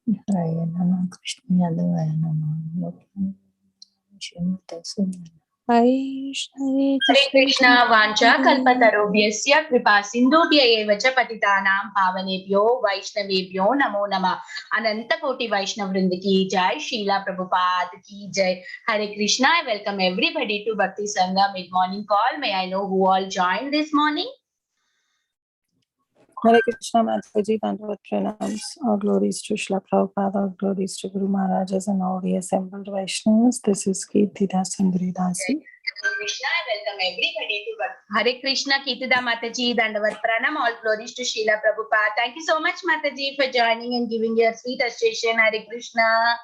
Hare Namo Krishna Yadavaya Namo Lokam Shrimate Sundara. Hare Krishna Vancha Kalpatarobhyasya Kripa Sindhubhya eva cha patitanam pavanebhyo Vaishnavebhyo Namo Namah. Ananta Koti Vaishnav Vrind ki jai, Srila Prabhupada ki jai. Hare Krishna. I welcome everybody to Bhakti Sangha mid morning call. May I know who all joined this morning? Hare Krishna Mataji, Dandavat Pranams. All glories to Srila Prabhupada, all glories to Guru Maharajas and all the assembled Vaishnavas. This is Kirtida Sundari Dasi. Hare Krishna, I welcome everybody to Hare Krishna, Kirtida Mataji, Dandavat Pranam, all glories to Srila Prabhupada. Thank you so much, Mataji, for joining and giving your sweet association. Hare Krishna.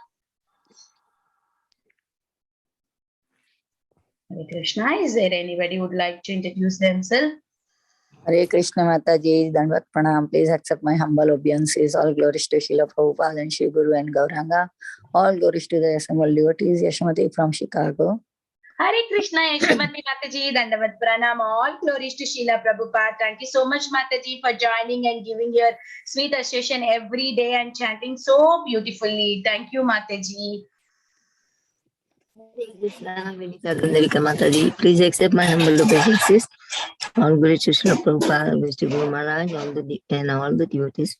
Hare Krishna, is there anybody who would like to introduce themselves? Hare Krishna Mataji, Dandavat Pranam. Please accept my humble obeisances. All glories to Srila Prabhupada and Shri Guru and Gauranga. All glories to the assembled devotees. Yashamati from Chicago. Hare Krishna, Yashamati Mataji, Dandavat Pranam. All glories to Srila Prabhupada. Thank you so much, Mataji, for joining and giving your sweet association every day and chanting so beautifully. Thank you, Mataji. Hare Krishna, Radhika Mataji. Please accept my humble obeisances. All glories to Srila Prabhupada, Mr. Guru Maharaj, and all the devotees.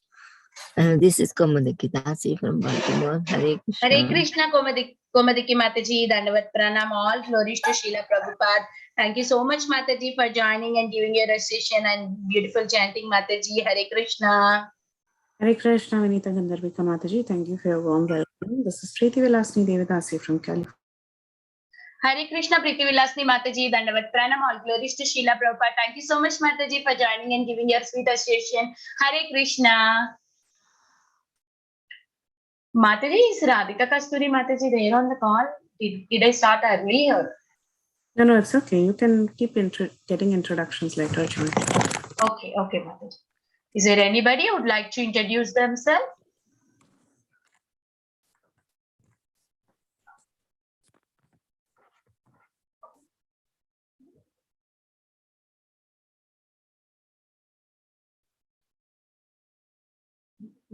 This is Komadiki Dasi from Baltimore. Hare Krishna. Hare Krishna, Komadiki Mataji, Dandavat Pranam. All glories to Srila Prabhupada. Thank you so much, Mataji, for joining and giving your association and beautiful chanting, Mataji. Hare Krishna. Hare Krishna, Vinita Gandharvika Mataji. Thank you for your warm welcome. This is Preeti Vilasni Devadasi from California. Hare Krishna, Preeti Vilasni Mataji, Dandavat Pranam. All glories to Srila Prabhupada. Thank you so much, Mataji, for joining and giving your sweet association. Hare Krishna. Mataji, is Radhika Kasturi Mataji there on the call? Did I start early or? No, it's okay. You can keep getting introductions later. Okay, Mataji. Is there anybody who would like to introduce themselves?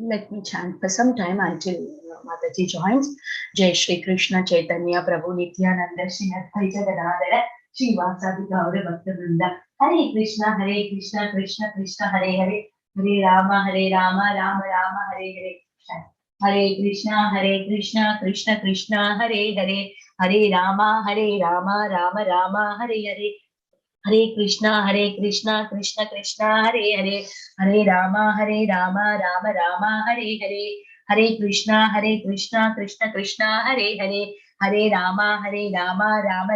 Let me chant for some time until Mataji joins. Jai Shri Krishna Chaitanya Prabhu Nityananda Shri Advaita Gadadhara Shri Vasadi Gaura Bhaktivinoda. Hare Krishna, Krishna Krishna, Hare Hare, Hare Rama, Rama Rama, Hare Hare. Hare Krishna, Krishna Krishna, Hare Hare, Hare Rama, Rama Rama, Hare Hare. Hare Krishna, Krishna Krishna, Hare Hare, Hare Rama, Rama Rama, Hare Hare. Hare Krishna, Krishna Krishna, Hare Hare, Hare Rama, Rama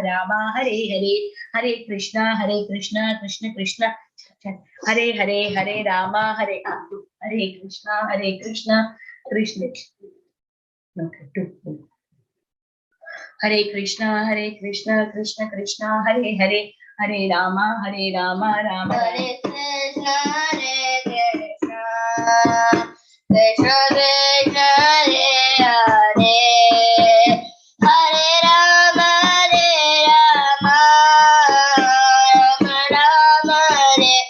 Rama, Hare Hare. Hare Krishna, Krishna Krishna, Hare Hare, Hare Rama, Hare Krishna, Krishna. Hare Krishna, Krishna Krishna, Hare Hare. Hare Rama, Rama. Hare Krishna, Krishna Krishna, Hare Hare. Hare Rama, Rama, Rama, Hare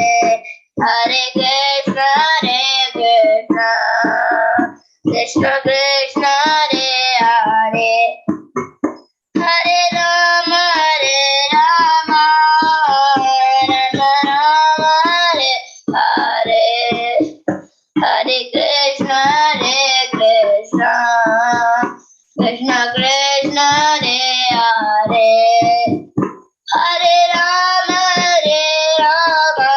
Hare. Hare Krishna, Krishna Krishna, Hare Hare. Hare Rama, Rama, Rama, Hare Hare. Hare Krishna, Krishna Krishna, Hare Hare. Hare Rama, Rama,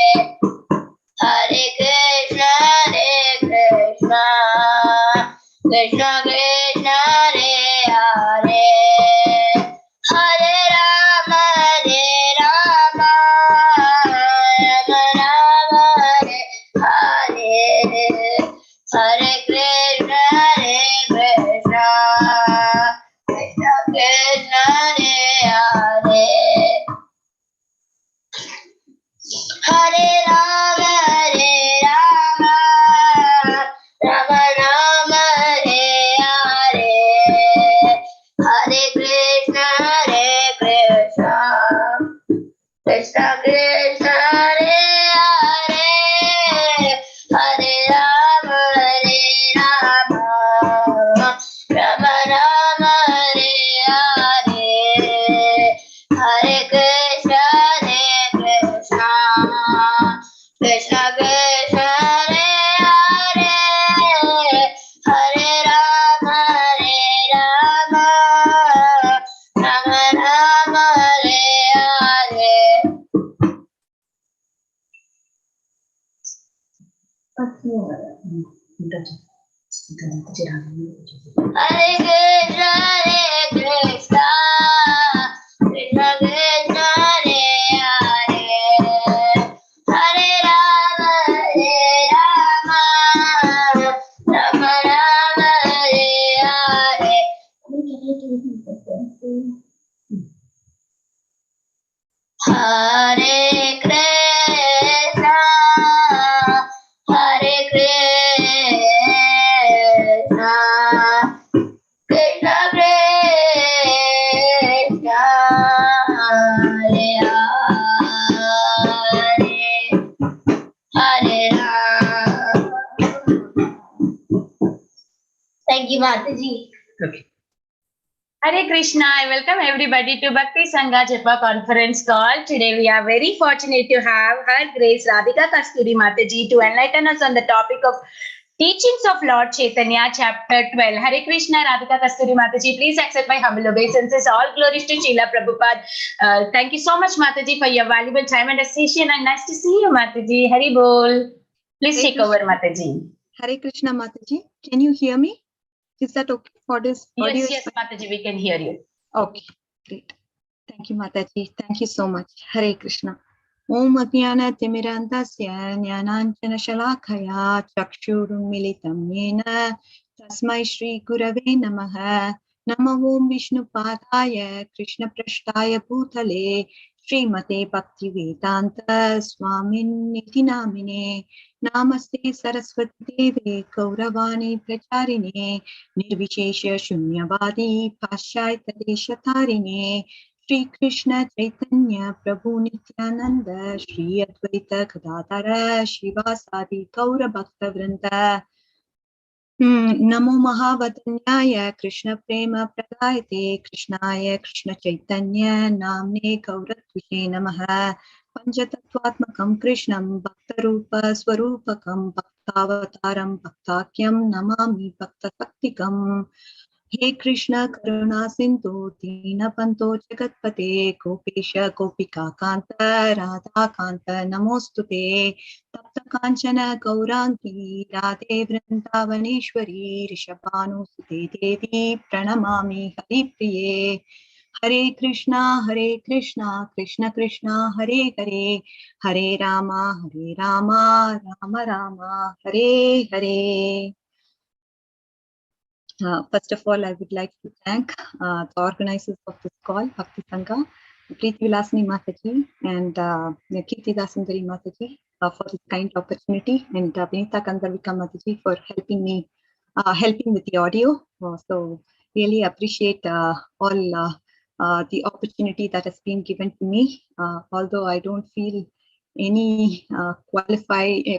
Rama, Hare Hare. Hare Krishna, Krishna Krishna, Hare Hare. Hare Rama, Rama, Rama, Hare Hare. Hare Krishna, Krishna Krishna, Hare Hare. Hare Rama, Rama, Rama, Hare Krishna Krishna Hare Hare Hare Rama Rama Rama Hare Hare Hare Krishna Krishna Krishna Krishna Hare Hare Hare Rama Rama Rama Hare Hare Hare Krishna Krishna Krishna Krishna Hare Hare Hare Rama Rama Rama Hare Hare Hare Krishna Hare Krishna Krishna Krishna Hare Hare Hare Rama. Thank you, Mataji. Okay. Hare Krishna, I welcome everybody to Bhakti Sangha Japa conference call. Today we are very fortunate to have Her Grace Radhika Kasturi Mataji to enlighten us on the topic of teachings of Lord Caitanya Chapter 12. Hare Krishna, Radhika Kasturi Mataji, please accept my humble obeisances. All glories to Srila Prabhupada. Thank you so much, Mataji, for your valuable time and association, and nice to see you, Mataji. Hari Bol. Please Hare take over, Krishna. Mataji. Hare Krishna Mataji. Can you hear me? Is that okay for this audio? Yes, Mataji, we can hear you. Okay, great. Thank you, Mataji. Thank you so much. Hare Krishna. Om Adhyana Timirandasya Jnananjana Shalakaya Chakshurum Militam Yena Tasmai Shri Gurave Namaha Nama Om Vishnu Padaya Krishna Prashtaya Bhutale Srimate Bhakti Vedanta Swamin Niti Namine Namaste Saraswati Deve Kauravani Pracharine Nirvishesha Shunyavadi Paschaita Deshatarine Shri Krishna Chaitanya Prabhu Nityananda Shri Advaita Gadadhara Shivasadi Gaura Bhakta Vrinda Namo Mahavadanyaya Krishna Prema Pradayate Krishnaya Krishna Chaitanya Namne Gauratvishe Namaha Panchatattvatmakam Krishnam Bhaktarupa Swarupakam Bhaktavataram Bhaktakyam Namami Bhaktasaktikam He Krishna Karuna Sindhu Deenabandho Jagatpate Gopesha Gopika Kanta Radha Kanta Namostute Tapta Kanchana Gaurangi Radhe Vrindavaneshwari Rishabhanu Sute Devi Pranamami Haripriye Hare Krishna Krishna Krishna Hare Hare Hare Rama Rama Rama Hare Hare. First of all, I would like to thank the organizers of this call, Bhakti Sangha, Preeti Vilasini Mataji and Kirti Dasundari Mataji for this kind opportunity, and Vinita Gandharvika Mataji for helping me, helping with the audio. So really appreciate all the opportunity that has been given to me, although I don't feel any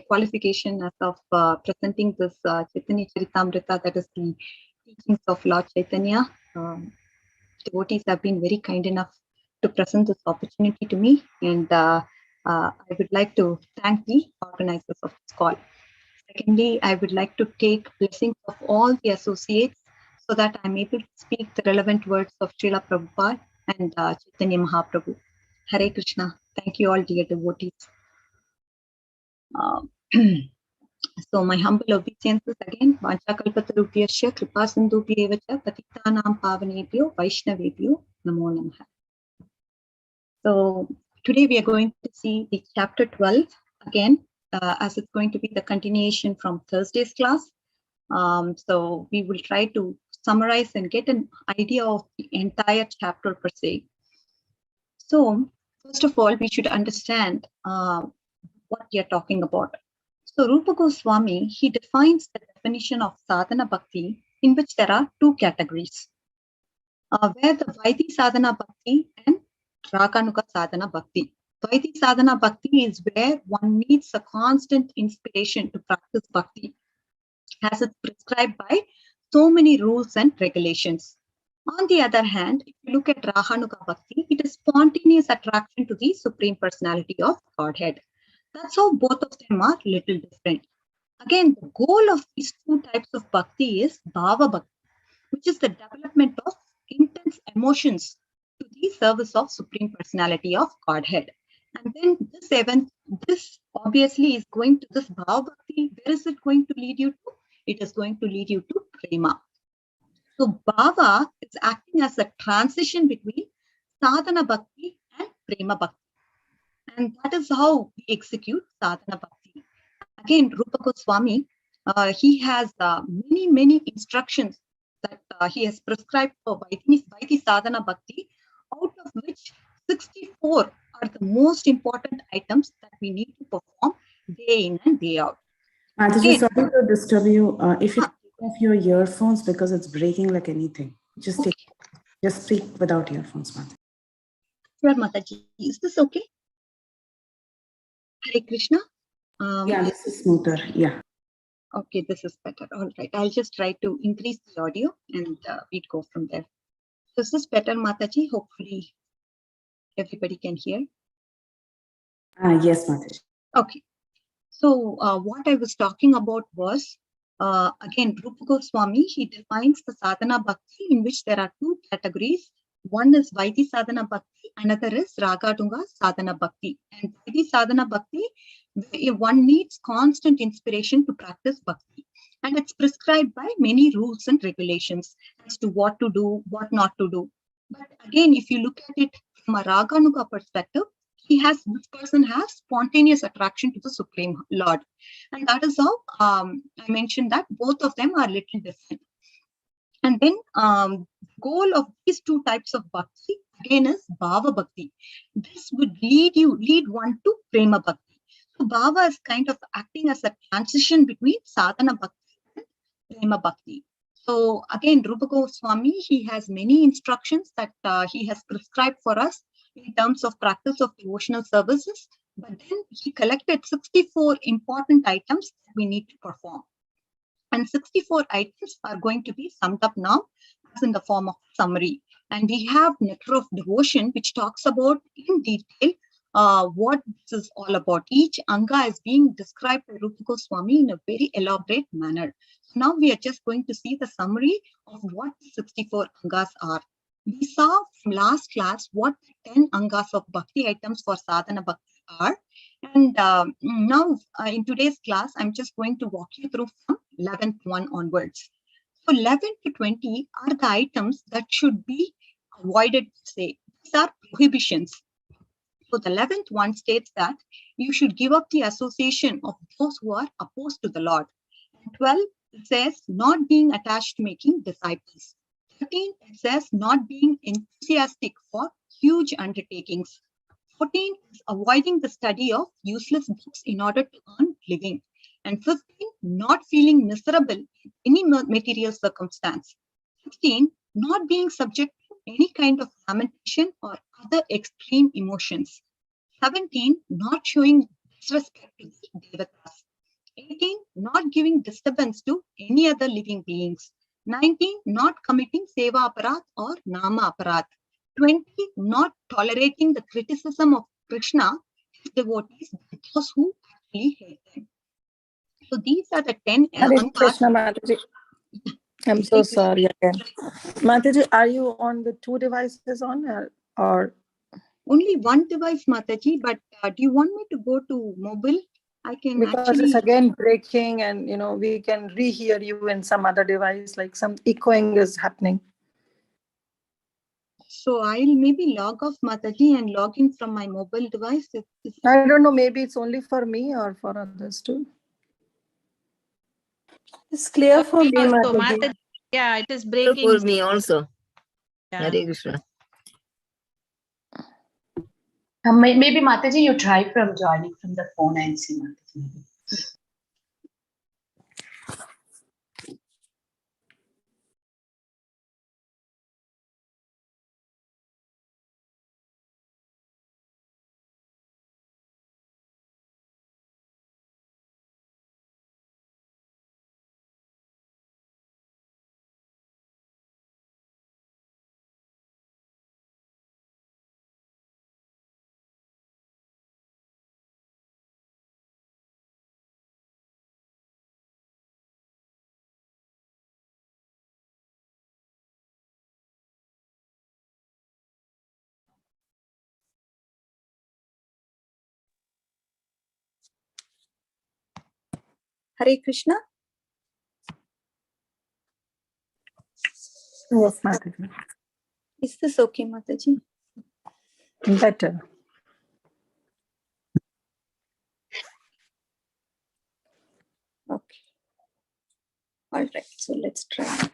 qualification as of presenting this Chaitanya Charitamrita, that is the teachings of Lord Caitanya. Devotees have been very kind enough to present this opportunity to me, and I would like to thank the organizers of this call. Secondly, I would like to take blessings of all the associates so that I'm able to speak the relevant words of Srila Prabhupada and Chaitanya Mahaprabhu. Hare Krishna. Thank you all, dear devotees. So my humble obeisances again. Vanchakalpatarubhyasya kripa sindhubhyev cha patitanam pavanebhyo vaishnavebhyo namo namaha. So today we are going to see the chapter 12 again, as it's going to be the continuation from Thursday's class. So we will try to summarize and get an idea of the entire chapter per se. So first of all, we should understand what we are talking about. So Rupa Goswami, he defines the definition of sadhana bhakti, in which there are two categories, where the Vaidhi sadhana bhakti and Raganuga sadhana bhakti. Vaidhi sadhana bhakti is where one needs a constant inspiration to practice bhakti, as it's prescribed by so many rules and regulations. On the other hand, if you look at Rahanuga Bhakti, it is spontaneous attraction to the Supreme Personality of Godhead. That's how both of them are little different. Again, the goal of these two types of bhakti is Bhava Bhakti, which is the development of intense emotions to the service of Supreme Personality of Godhead. And then this obviously is going to this Bhava Bhakti. Where is it going to lead you to? It is going to lead you to Prema. So Bhava is acting as a transition between Sadhana Bhakti and Prema Bhakti. And that is how we execute Sadhana Bhakti. Again, Rupa Goswami, he has many instructions that he has prescribed for Vaidhi Sadhana Bhakti, out of which 64 are the most important items that we need to perform day in and day out. Mataji, sorry to disturb you. If you take off your earphones because it's breaking like anything. Just speak without earphones, Mataji. Sure, Mataji. Is this okay? Hare Krishna. Yeah, this is smoother. Yeah. Okay, this is better. All right. I'll just try to increase the audio and we'd go from there. Is this better, Mataji? Hopefully everybody can hear. Yes, Mataji. Okay. So what I was talking about was, again, Rupa Goswami, he defines the sadhana bhakti in which there are two categories. One is Vaidhi sadhana bhakti, another is Ragadunga sadhana bhakti. And Vaidhi sadhana bhakti, one needs constant inspiration to practice bhakti. And it's prescribed by many rules and regulations as to what to do, what not to do. But again, if you look at it from a Raganuga perspective, this person has spontaneous attraction to the Supreme Lord. And that is how I mentioned that both of them are little different. And then goal of these two types of bhakti again is Bhava Bhakti. This would lead one to Prema Bhakti. So Bhava is kind of acting as a transition between Sadhana Bhakti and Prema Bhakti. So again, Rupa Goswami, he has many instructions that he has prescribed for us in terms of practice of devotional services, but then he collected 64 important items that we need to perform. And 64 items are going to be summed up now as in the form of summary. And we have Nectar of Devotion, which talks about in detail what this is all about. Each Anga is being described by Rupa Goswami in a very elaborate manner. So now we are just going to see the summary of what 64 Angas are. We saw from last class what 10 Angas of Bhakti items for Sadhana Bhakti are. And now in today's class, I'm just going to walk you through from 11th one onwards. So 11 to 20 are the items that should be avoided. Say these are prohibitions. So the 11th one states that you should give up the association of those who are opposed to the Lord. And 12, it says not being attached to making disciples. 13, it says not being enthusiastic for huge undertakings. 14 is avoiding the study of useless books in order to earn living. And 15, not feeling miserable in any material circumstance. 16, not being subject to any kind of lamentation or other extreme emotions. 17, not showing disrespect to the devatas. 18, not giving disturbance to any other living beings. 19, not committing seva aparat or nama aparat. 20, not tolerating the criticism of Krishna, his devotees, those who actually hate them. So these are the 10 Hare Krishna, Mataji. I'm so sorry again. Mataji, are you on the two devices on or? Only one device, Mataji, but do you want me to go to mobile? I can because it's again breaking and we can rehear you in some other device, like some echoing is happening. So I'll maybe log off, Mataji, and log in from my mobile device. I don't know, maybe it's only for me or for others too. It's clear for me, Mataji. Yeah, it is breaking. For me also. Yeah. Hare Krishna. Maybe Mataji, you try from joining from the phone and see, Mataji. Hare Krishna. Yes, Mataji. Is this okay, Mataji? Better. Okay. All right. So let's try.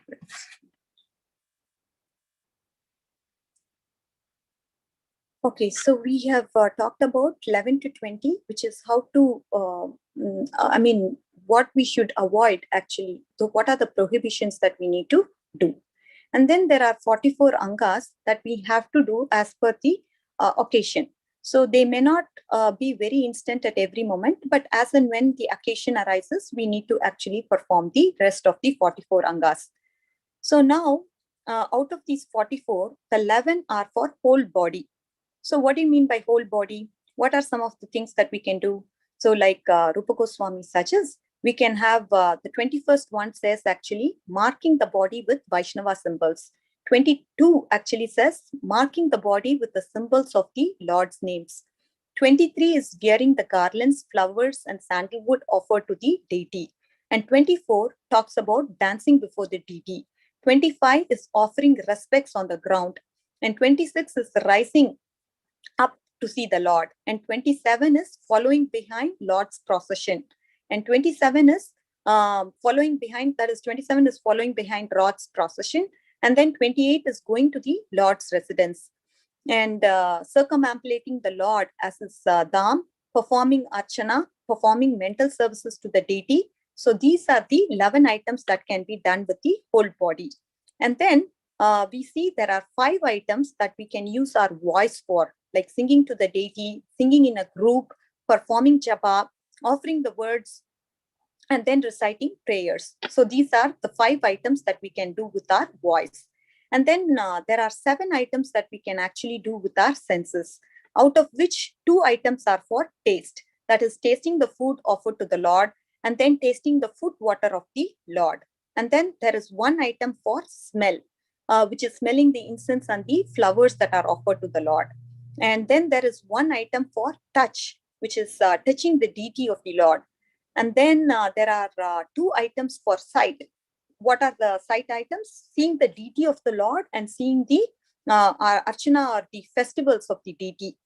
Okay, so we have talked about 11 to 20, which is how to, what we should avoid actually. So what are the prohibitions that we need to do? And then there are 44 angas that we have to do as per the occasion. So they may not be very instant at every moment, but as and when the occasion arises, we need to actually perform the rest of the 44 angas. So now, out of these 44, the 11 are for whole body. So what do you mean by whole body? What are some of the things that we can do? So like Rupa Goswami suggests, we can have the 21st one says actually marking the body with Vaishnava symbols. 22 actually says marking the body with the symbols of the Lord's names. 23 is wearing the garlands, flowers, and sandalwood offered to the deity. And 24 talks about dancing before the deity. 25 is offering respects on the ground. And 26 is rising up to see the Lord. And 27 is following behind Lord's procession. And 27 is following behind Lord's procession. And then 28 is going to the Lord's residence and circumambulating the Lord as his dham, performing archana, performing mental services to the deity. So these are the 11 items that can be done with the whole body. And then we see there are 5 items that we can use our voice for, like singing to the deity, singing in a group, performing japa, offering the words, and then reciting prayers. So these are the 5 items that we can do with our voice. And then there are 7 items that we can actually do with our senses, out of which 2 items are for taste. That is tasting the food offered to the Lord, and then tasting the foot water of the Lord. And then there is 1 item for smell, which is smelling the incense and the flowers that are offered to the Lord. And then there is 1 item for touch, which is touching the deity of the Lord. And then there are 2 items for sight. What are the sight items? Seeing the deity of the Lord and seeing the archana or the festivals of the deity.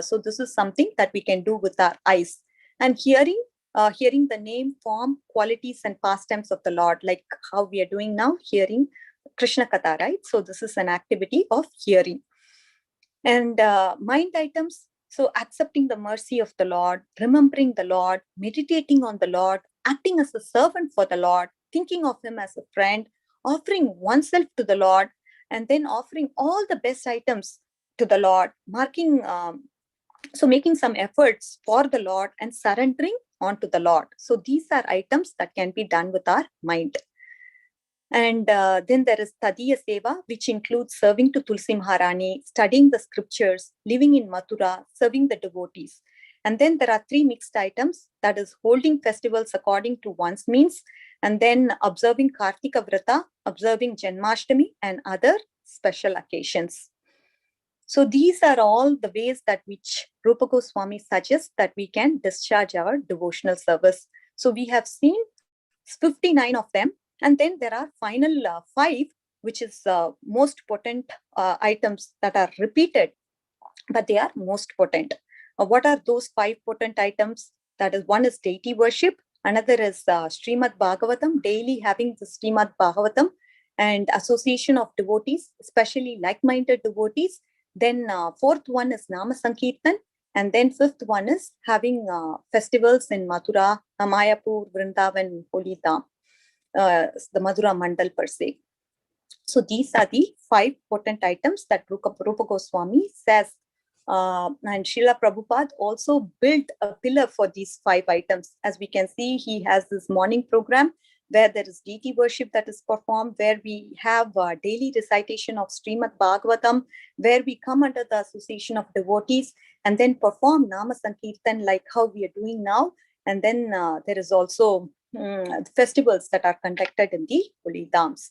So this is something that we can do with our eyes. And hearing the name, form, qualities, and pastimes of the Lord, like how we are doing now, hearing Krishna Katha, right? So this is an activity of hearing. And mind items, so accepting the mercy of the Lord, remembering the Lord, meditating on the Lord, acting as a servant for the Lord, thinking of him as a friend, offering oneself to the Lord, and then offering all the best items to the Lord, making some efforts for the Lord and surrendering onto the Lord. So these are items that can be done with our mind. And then there is Tadiya Seva, which includes serving to Tulsi Maharani, studying the scriptures, living in Mathura, serving the devotees. And then there are 3 mixed items, that is holding festivals according to one's means, and then observing Kartika Vrata, observing Janmashtami, and other special occasions. So these are all the ways that which Rupa Goswami suggests that we can discharge our devotional service. So we have seen 59 of them. And then there are final 5, which is most potent items that are repeated, but they are most potent. What are those 5 potent items? That is, one is deity worship. Another is Srimad Bhagavatam, daily having the Srimad Bhagavatam, and association of devotees, especially like-minded devotees. Then 4th one is Nama Sankirtan. And then 5th one is having festivals in Mathura, Mayapur, Vrindavan, Holy Dham. The Madhura Mandal per se. So these are the 5 potent items that Rupa Goswami says. And Srila Prabhupada also built a pillar for these 5 items. As we can see, he has this morning program where there is deity worship that is performed, where we have daily recitation of Srimad Bhagavatam, where we come under the association of devotees and then perform Nama Sankirtan like how we are doing now. And then there is also festivals that are conducted in the holy dhams.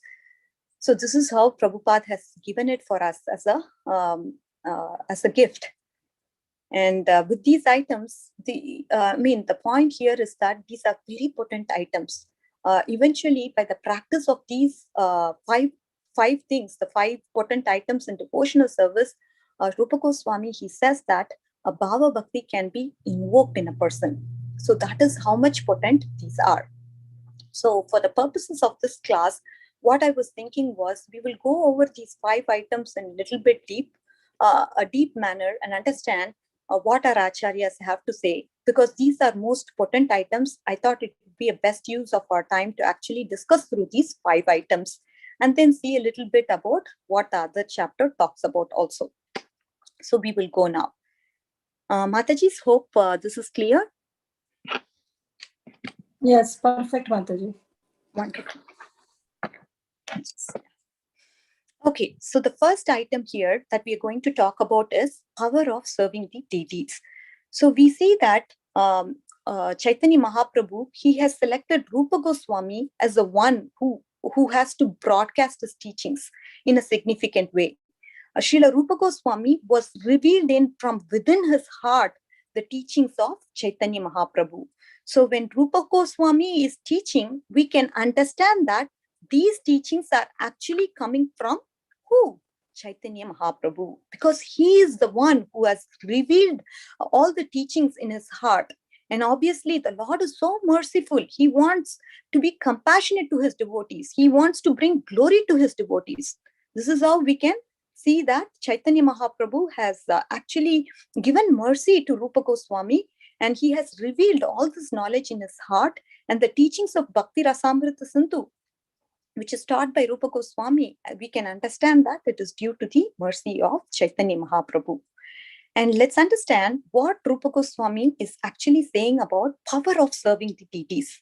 So this is how Prabhupada has given it for us as a gift. And with these items, the point here is that these are very potent items. Eventually, by the practice of these five things, the 5 potent items in devotional service, Rupa Goswami, he says that a bhava bhakti can be invoked in a person. So that is how much potent these are. So for the purposes of this class, what I was thinking was we will go over these 5 items in a little bit a deep manner, and understand what our acharyas have to say, because these are most potent items. I thought it would be a best use of our time to actually discuss through these 5 items and then see a little bit about what the other chapter talks about also. So we will go now. Mataji's, hope this is clear. Yes, perfect, Mataji. Wonderful. Okay, so the first item here that we are going to talk about is power of serving the deities. So we see that Chaitanya Mahaprabhu, he has selected Rupa Goswami as the one who has to broadcast his teachings in a significant way. Srila Rupa Goswami was revealed from within his heart the teachings of Chaitanya Mahaprabhu. So when Rupa Goswami is teaching, we can understand that these teachings are actually coming from who? Chaitanya Mahaprabhu, because he is the one who has revealed all the teachings in his heart. And obviously, the Lord is so merciful. He wants to be compassionate to his devotees. He wants to bring glory to his devotees. This is how we can see that Chaitanya Mahaprabhu has actually given mercy to Rupa Goswami, and he has revealed all this knowledge in his heart. And the teachings of Bhakti Rasamrita Sindhu, which is taught by Rupa Goswami, we can understand that it is due to the mercy of Chaitanya Mahaprabhu. And let's understand what Rupa Goswami is actually saying about power of serving the deities.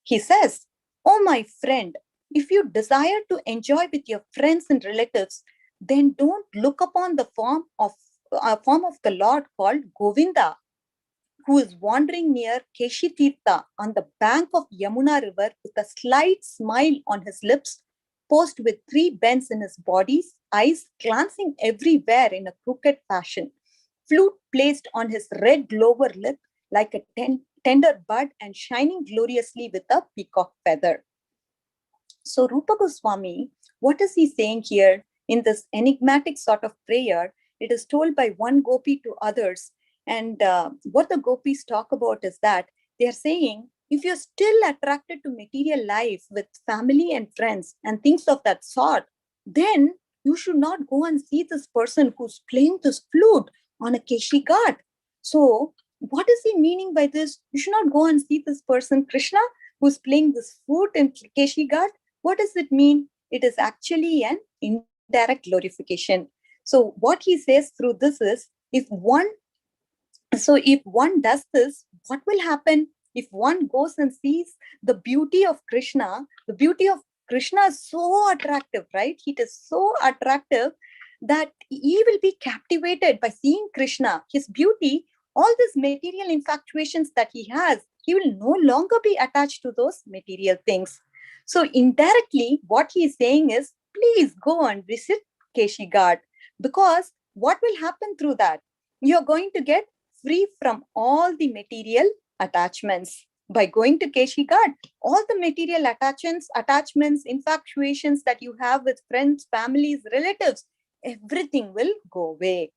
He says, "Oh my friend, if you desire to enjoy with your friends and relatives, then don't look upon the form of the Lord called Govinda, who is wandering near Keshi Tirtha on the bank of Yamuna river with a slight smile on his lips, posed with 3 bends in his body, eyes glancing everywhere in a crooked fashion, flute placed on his red lower lip like a tender bud and shining gloriously with a peacock feather." So Rupa Goswami, what is he saying here in this enigmatic sort of prayer? It is told by one gopi to others. And what the gopis talk about is that they are saying, if you're still attracted to material life with family and friends and things of that sort, then you should not go and see this person who's playing this flute on a Keshi Ghat. So what is he meaning by this? You should not go and see this person, Krishna, who's playing this flute in Keshi Ghat. What does it mean? It is actually an indirect glorification. So what he says through this is, if one does this, what will happen? If one goes and sees the beauty of Krishna, the beauty of Krishna is so attractive, right? It is so attractive that he will be captivated by seeing Krishna, his beauty, all these material infatuations that he has, he will no longer be attached to those material things. So indirectly, what he is saying is, please go and visit Keshi Ghat, because what will happen through that? You're going to get free from all the material attachments. By going to Keshi Ghat, all the material attachments, infatuations that you have with friends, families, relatives, everything will go away.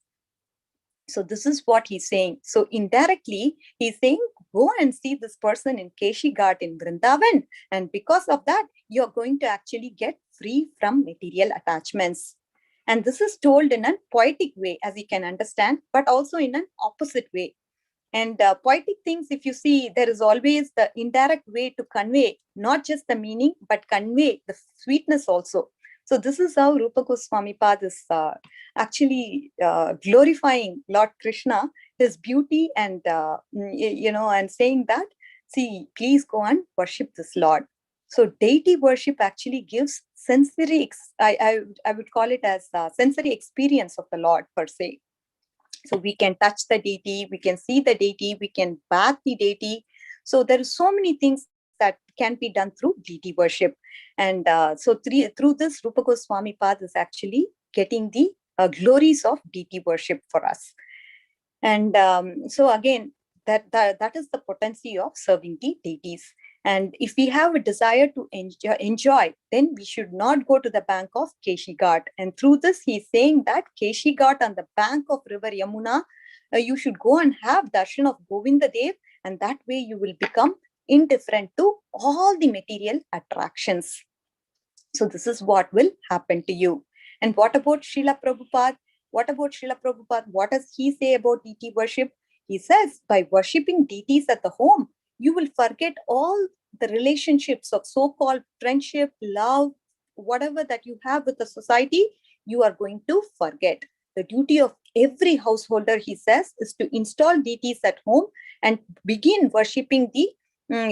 So this is what he's saying. So indirectly, he's saying, go and see this person in Keshi Ghat in Vrindavan. And because of that, you're going to actually get free from material attachments. And this is told in a poetic way, as you can understand, but also in an opposite way. And poetic things, if you see, there is always the indirect way to convey, not just the meaning, but convey the sweetness also. So this is how Rupa Goswami Pad is actually glorifying Lord Krishna, his beauty, and and saying that, see, please go and worship this Lord. So deity worship actually gives sensory, I would call it as sensory experience of the Lord per se. So we can touch the deity, we can see the deity, we can bath the deity. So there are so many things that can be done through deity worship. And through this, Rupa Goswami Pad is actually getting the glories of deity worship for us. And so again, that is the potency of serving the deities. And if we have a desire to enjoy, then we should not go to the bank of Keshi Ghat. And through this, he's saying that Keshi Ghat on the bank of river Yamuna, you should go and have darshan of Govinda Dev, and that way you will become indifferent to all the material attractions. So this is what will happen to you. And what about Srila Prabhupada? What about Srila Prabhupada? What does he say about deity worship? He says, by worshipping deities at the home, you will forget all the relationships of so-called friendship, love, whatever that you have with the society, you are going to forget. The duty of every householder, he says, is to install deities at home and begin worshipping the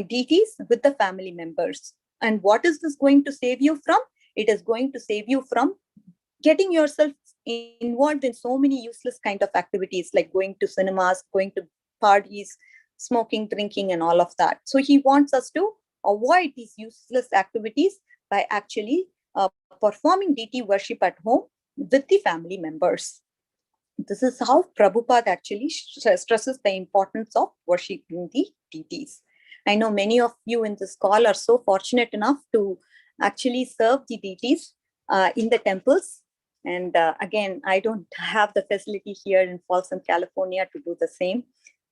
deities with the family members. And what is this going to save you from? It is going to save you from getting yourself involved in so many useless kind of activities, like going to cinemas, going to parties, smoking, drinking, and all of that. So he wants us to avoid these useless activities by actually performing deity worship at home with the family members. This is how Prabhupada actually stresses the importance of worshipping the deities. I know many of you in this call are so fortunate enough to actually serve the deities in the temples. And again, I don't have the facility here in Folsom, California to do the same,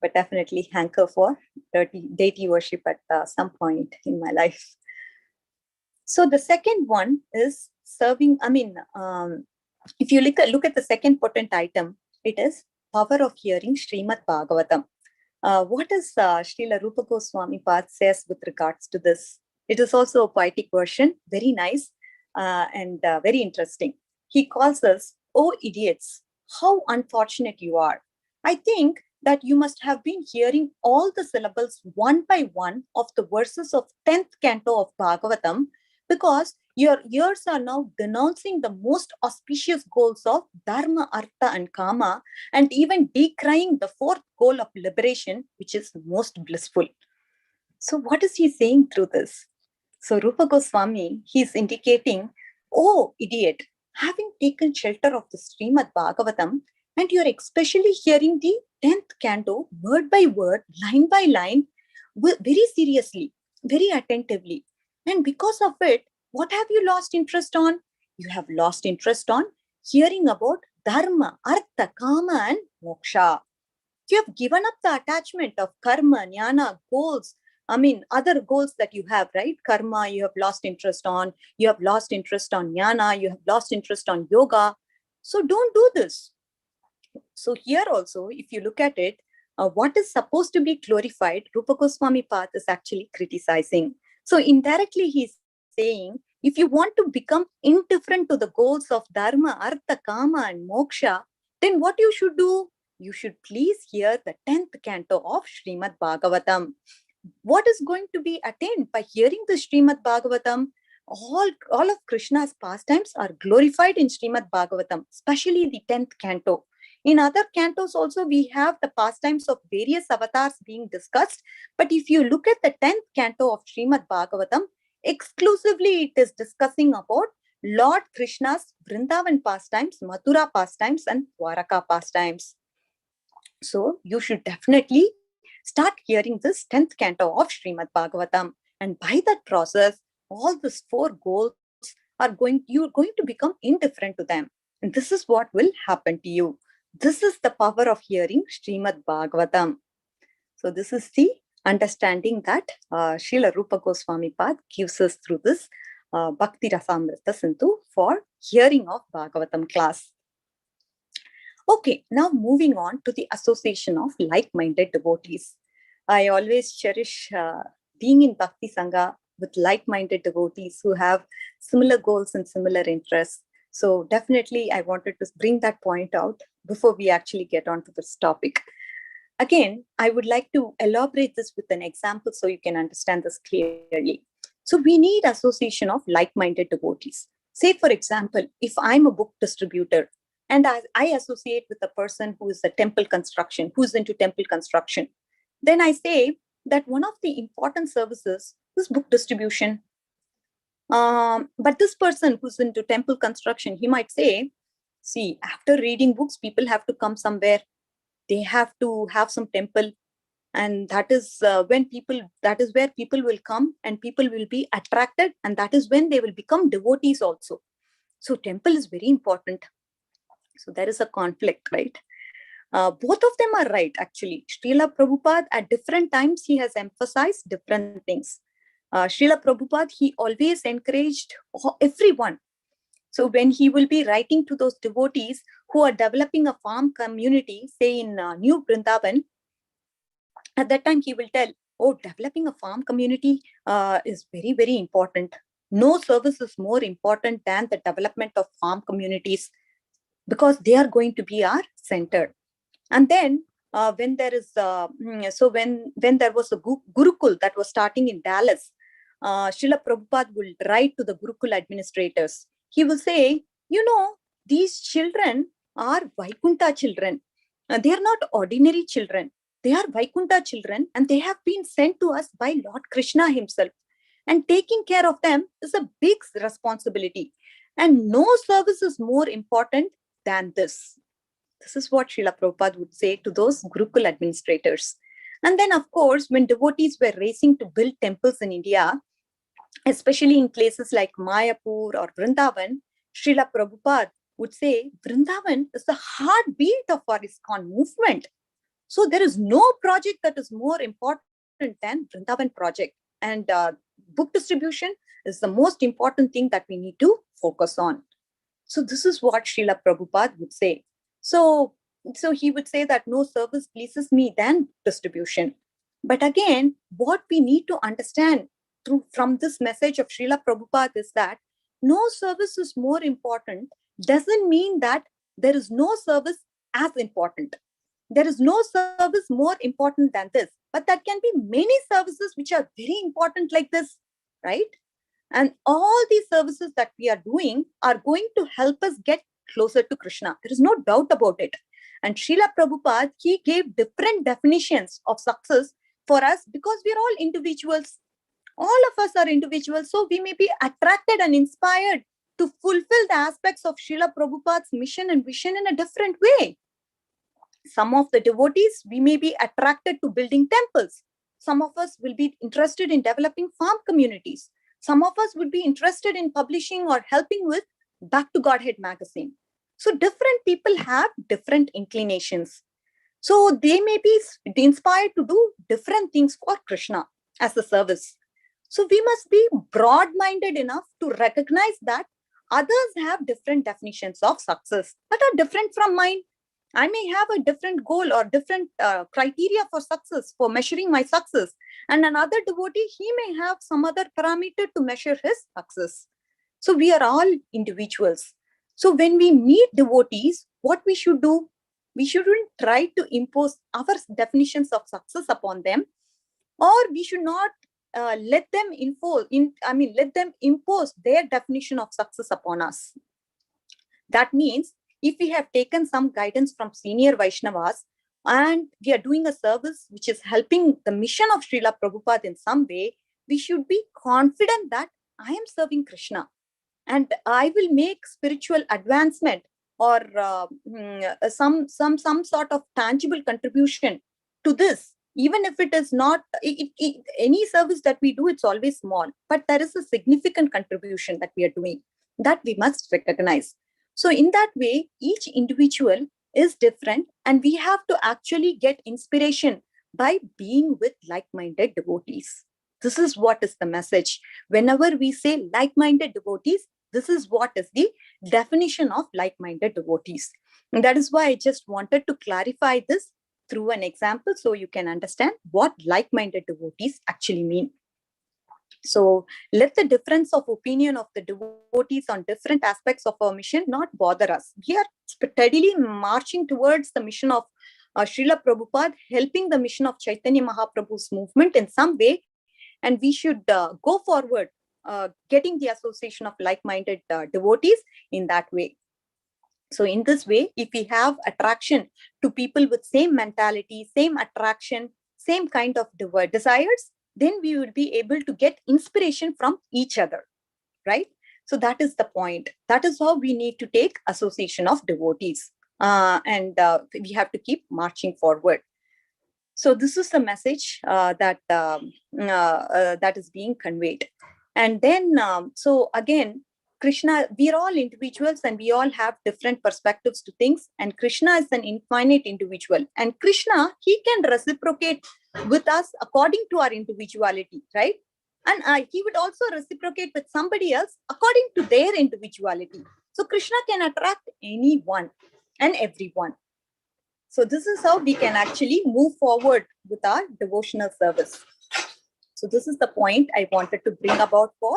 but definitely hanker for deity worship at some point in my life. So the second one is serving, if you look at the second potent item, it is power of hearing Srimad Bhagavatam. What does Srila Rupa Goswami Pad says with regards to this? It is also a poetic version, very nice and very interesting. He calls us, "Oh idiots, how unfortunate you are. I think that you must have been hearing all the syllables one by one of the verses of 10th canto of Bhagavatam, because your ears are now denouncing the most auspicious goals of Dharma, Artha, and Kama, and even decrying the fourth goal of liberation, which is most blissful." So what is he saying through this? So Rupa Goswami, he's indicating, oh idiot, having taken shelter of the Srimad Bhagavatam, and you're especially hearing the 10th canto word by word, line by line, very seriously, very attentively. And because of it, what have you lost interest on? You have lost interest on hearing about Dharma, Artha, Kama, and Moksha. You have given up the attachment of karma, jnana, goals. Other goals that you have, right? Karma, you have lost interest on. You have lost interest on jnana. You have lost interest on yoga. So don't do this. So here also, if you look at it, what is supposed to be glorified, Rupa Goswami Path is actually criticizing. So indirectly, he's saying, if you want to become indifferent to the goals of Dharma, Artha, Kama, and Moksha, then what you should do? You should please hear the 10th canto of Srimad Bhagavatam. What is going to be attained by hearing the Srimad Bhagavatam? All of Krishna's pastimes are glorified in Srimad Bhagavatam, especially the 10th canto. In other cantos also, we have the pastimes of various avatars being discussed. But if you look at the 10th canto of Srimad Bhagavatam, exclusively it is discussing about Lord Krishna's Vrindavan pastimes, Mathura pastimes, and Dwaraka pastimes. So you should definitely start hearing this 10th canto of Srimad Bhagavatam. And by that process, all these four goals you're going to become indifferent to them. And this is what will happen to you. This is the power of hearing Srimad Bhagavatam. So this is the understanding that Srila Rupa Goswami Pad gives us through this Bhakti Rasamrita Sindhu for hearing of Bhagavatam class. Okay, now moving on to the association of like-minded devotees. I always cherish being in Bhakti Sangha with like-minded devotees who have similar goals and similar interests. So definitely I wanted to bring that point out before we actually get on to this topic. Again, I would like to elaborate this with an example so you can understand this clearly. So we need association of like-minded devotees. Say, for example, if I'm a book distributor and I associate with a person who is a temple construction, who's into temple construction, then I say that one of the important services is book distribution. But this person who's into temple construction, he might say, see, after reading books, people have to come somewhere. they have to have some temple, and that is where people will come and people will be attracted, and that is when they will become devotees also. So temple is very important. So there is a conflict, right? Both of them are right, actually. Srila Prabhupada, at different times, he has emphasized different things. Srila Prabhupada, he always encouraged everyone. So when he will be writing to those devotees who are developing a farm community, say in New Vrindavan, at that time he will tell, oh, developing a farm community is very, very important. No service is more important than the development of farm communities, because they are going to be our center. And then when there is, when there was a Gurukul that was starting in Dallas, Srila Prabhupada will write to the Gurukul administrators. He will say, these children are Vaikunta children. They are not ordinary children. They are Vaikunta children, and they have been sent to us by Lord Krishna himself. And taking care of them is a big responsibility. And no service is more important than this. This is what Srila Prabhupada would say to those Gurukul administrators. And then, of course, when devotees were racing to build temples in India, especially in places like Mayapur or Vrindavan, Srila Prabhupada would say, Vrindavan is the heartbeat of our ISKCON movement. So there is no project that is more important than Vrindavan project. And book distribution is the most important thing that we need to focus on. So this is what Srila Prabhupada would say. So he would say that no service pleases me than distribution. But again, what we need to understand from this message of Srila Prabhupada is that no service is more important doesn't mean that there is no service as important. There is no service more important than this, but there can be many services which are very important like this, right? And all these services that we are doing are going to help us get closer to Krishna. There is no doubt about it. And Srila Prabhupada, he gave different definitions of success for us because we are all individuals. All of us are individuals. So we may be attracted and inspired to fulfill the aspects of Srila Prabhupada's mission and vision in a different way. Some of the devotees, we may be attracted to building temples. Some of us will be interested in developing farm communities. Some of us would be interested in publishing or helping with Back to Godhead magazine. So different people have different inclinations. So they may be inspired to do different things for Krishna as a service. So we must be broad-minded enough to recognize that others have different definitions of success that are different from mine. I may have a different goal or different criteria for success, for measuring my success. And another devotee, he may have some other parameter to measure his success. So we are all individuals. So when we meet devotees, what we should do? We shouldn't try to impose our definitions of success upon them, or we should not let them impose their definition of success upon us. That means if we have taken some guidance from senior Vaishnavas and we are doing a service which is helping the mission of Srila Prabhupada in some way, we should be confident that I am serving Krishna and I will make spiritual advancement or some sort of tangible contribution to this. Even if it is not, any service that we do, it's always small, but there is a significant contribution that we are doing that we must recognize. So in that way, each individual is different and we have to actually get inspiration by being with like-minded devotees. This is what is the message. Whenever we say like-minded devotees, this is what is the definition of like-minded devotees. And that is why I just wanted to clarify this through an example so you can understand what like-minded devotees actually mean. So let the difference of opinion of the devotees on different aspects of our mission not bother us. We are steadily marching towards the mission of Srila Prabhupada, helping the mission of Chaitanya Mahaprabhu's movement in some way. And we should go forward, getting the association of like-minded devotees in that way. So in this way, if we have attraction to people with same mentality, same attraction, same kind of desires, then we will be able to get inspiration from each other, right? So that is the point. That is how we need to take association of devotees. and we have to keep marching forward. So this is the message that is being conveyed. And then, so again, Krishna, we are all individuals and we all have different perspectives to things. And Krishna is an infinite individual. And Krishna, he can reciprocate with us according to our individuality, right? And he would also reciprocate with somebody else according to their individuality. So Krishna can attract anyone and everyone. So this is how we can actually move forward with our devotional service. So this is the point I wanted to bring about for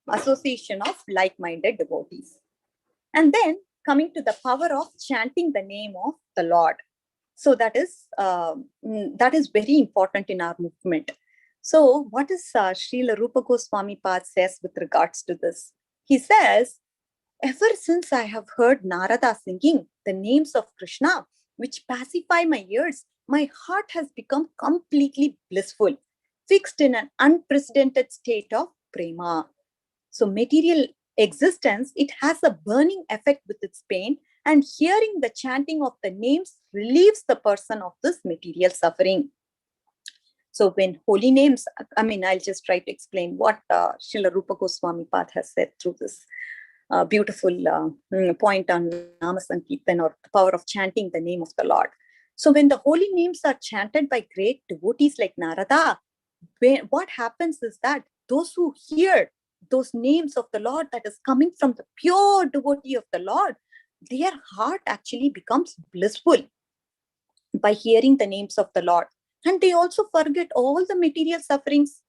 association of like-minded devotees. And then coming to the power of chanting the name of the Lord. So that is very important in our movement. So what is Srila Rupa Goswami Pad says with regards to this? He says, ever since I have heard Narada singing the names of Krishna, which pacify my ears, my heart has become completely blissful, fixed in an unprecedented state of prema. So material existence, it has a burning effect with its pain, and hearing the chanting of the names relieves the person of this material suffering. So when holy names, I'll just try to explain what Srila Rupa Goswami Pad has said through this beautiful point on Nama Sankirtan, or the power of chanting the name of the Lord. So when the holy names are chanted by great devotees like Narada, what happens is that those who hear those names of the Lord that is coming from the pure devotee of the Lord, their heart actually becomes blissful by hearing the names of the Lord. And they also forget all the material sufferings.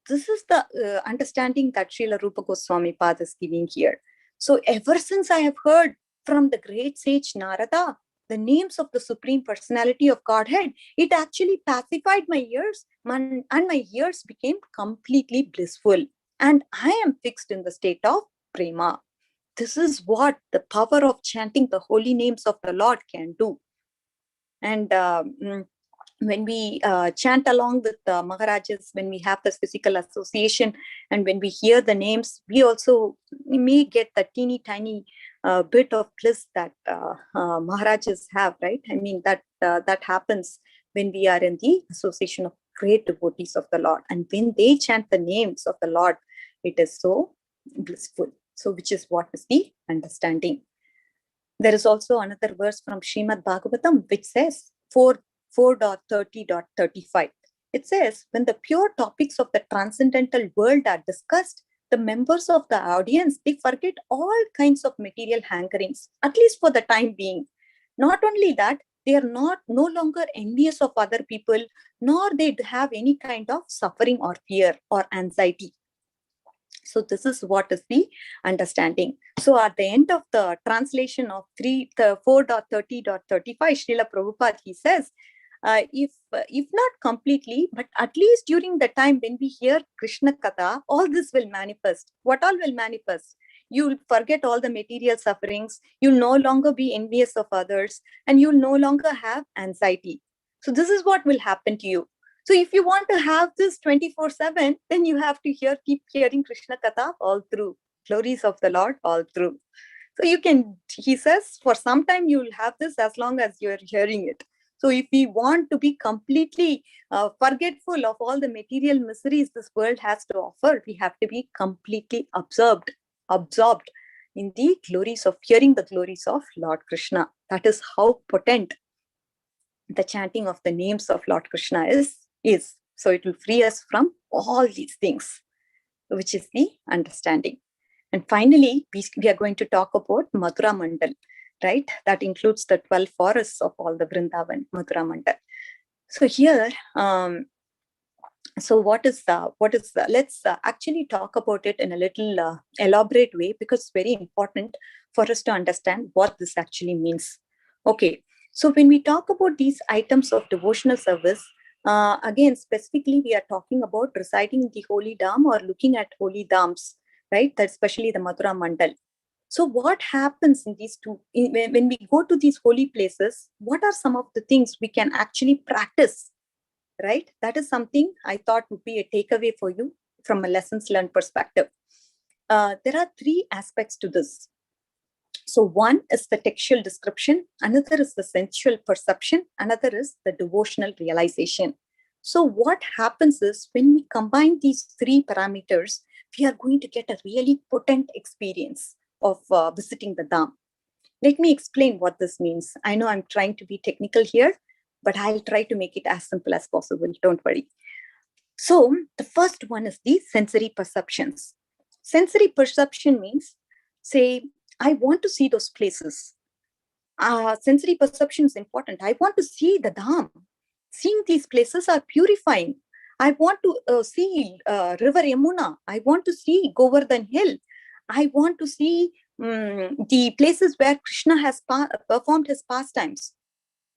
This is the understanding that Srila Rupa Goswami Pad is giving here. So ever since I have heard from the great sage Narada the names of the Supreme Personality of Godhead, it actually pacified my ears, and my ears became completely blissful. And I am fixed in the state of prema. This is what the power of chanting the holy names of the Lord can do. And when we chant along with the Maharajas, when we have this physical association, and when we hear the names, we may get the teeny tiny bit of bliss that Maharajas have, right? That happens when we are in the association of great devotees of the Lord. And when they chant the names of the Lord, it is so blissful. So which is what is the understanding. There is also another verse from Srimad Bhagavatam, which says 4.30.35. It says, when the pure topics of the transcendental world are discussed, the members of the audience, they forget all kinds of material hankerings, at least for the time being. Not only that, they are no longer envious of other people, nor they have any kind of suffering or fear or anxiety. So this is what is the understanding. So at the end of the translation of 4.30.35, Srila Prabhupada, he says, if not completely, but at least during the time when we hear Krishna Katha, all this will manifest. What all will manifest? You'll forget all the material sufferings. You'll no longer be envious of others, and you'll no longer have anxiety. So this is what will happen to you. So if you want to have this 24/7, then you have to keep hearing Krishna Katha all through. Glories of the Lord all through. So he says, for some time you will have this as long as you are hearing it. So if we want to be completely forgetful of all the material miseries this world has to offer, we have to be completely absorbed in the glories of hearing the glories of Lord Krishna. That is how potent the chanting of the names of Lord Krishna is. So it will free us from all these things, which is the understanding. And finally, we are going to talk about Mathura Mandal, right? That includes the 12 forests of all the Vrindavan, Mathura Mandal. So here, let's actually talk about it in a little elaborate way, because it's very important for us to understand what this actually means. Okay, so when we talk about these items of devotional service, again, specifically, we are talking about residing in the holy dham or looking at holy dhams, right? That's especially the Mathura Mandal. So what happens in these two, when we go to these holy places, what are some of the things we can actually practice, right? That is something I thought would be a takeaway for you from a lessons learned perspective. There are three aspects to this. So one is the textual description, another is the sensual perception, another is the devotional realization. So what happens is when we combine these three parameters, we are going to get a really potent experience of visiting the Dham. Let me explain what this means. I know I'm trying to be technical here, but I'll try to make it as simple as possible. Don't worry. So the first one is the sensory perceptions. Sensory perception means, say, I want to see those places. Sensory perception is important. I want to see the Dham. Seeing these places are purifying. I want to see River Yamuna. I want to see Govardhan Hill. I want to see the places where Krishna has performed his pastimes.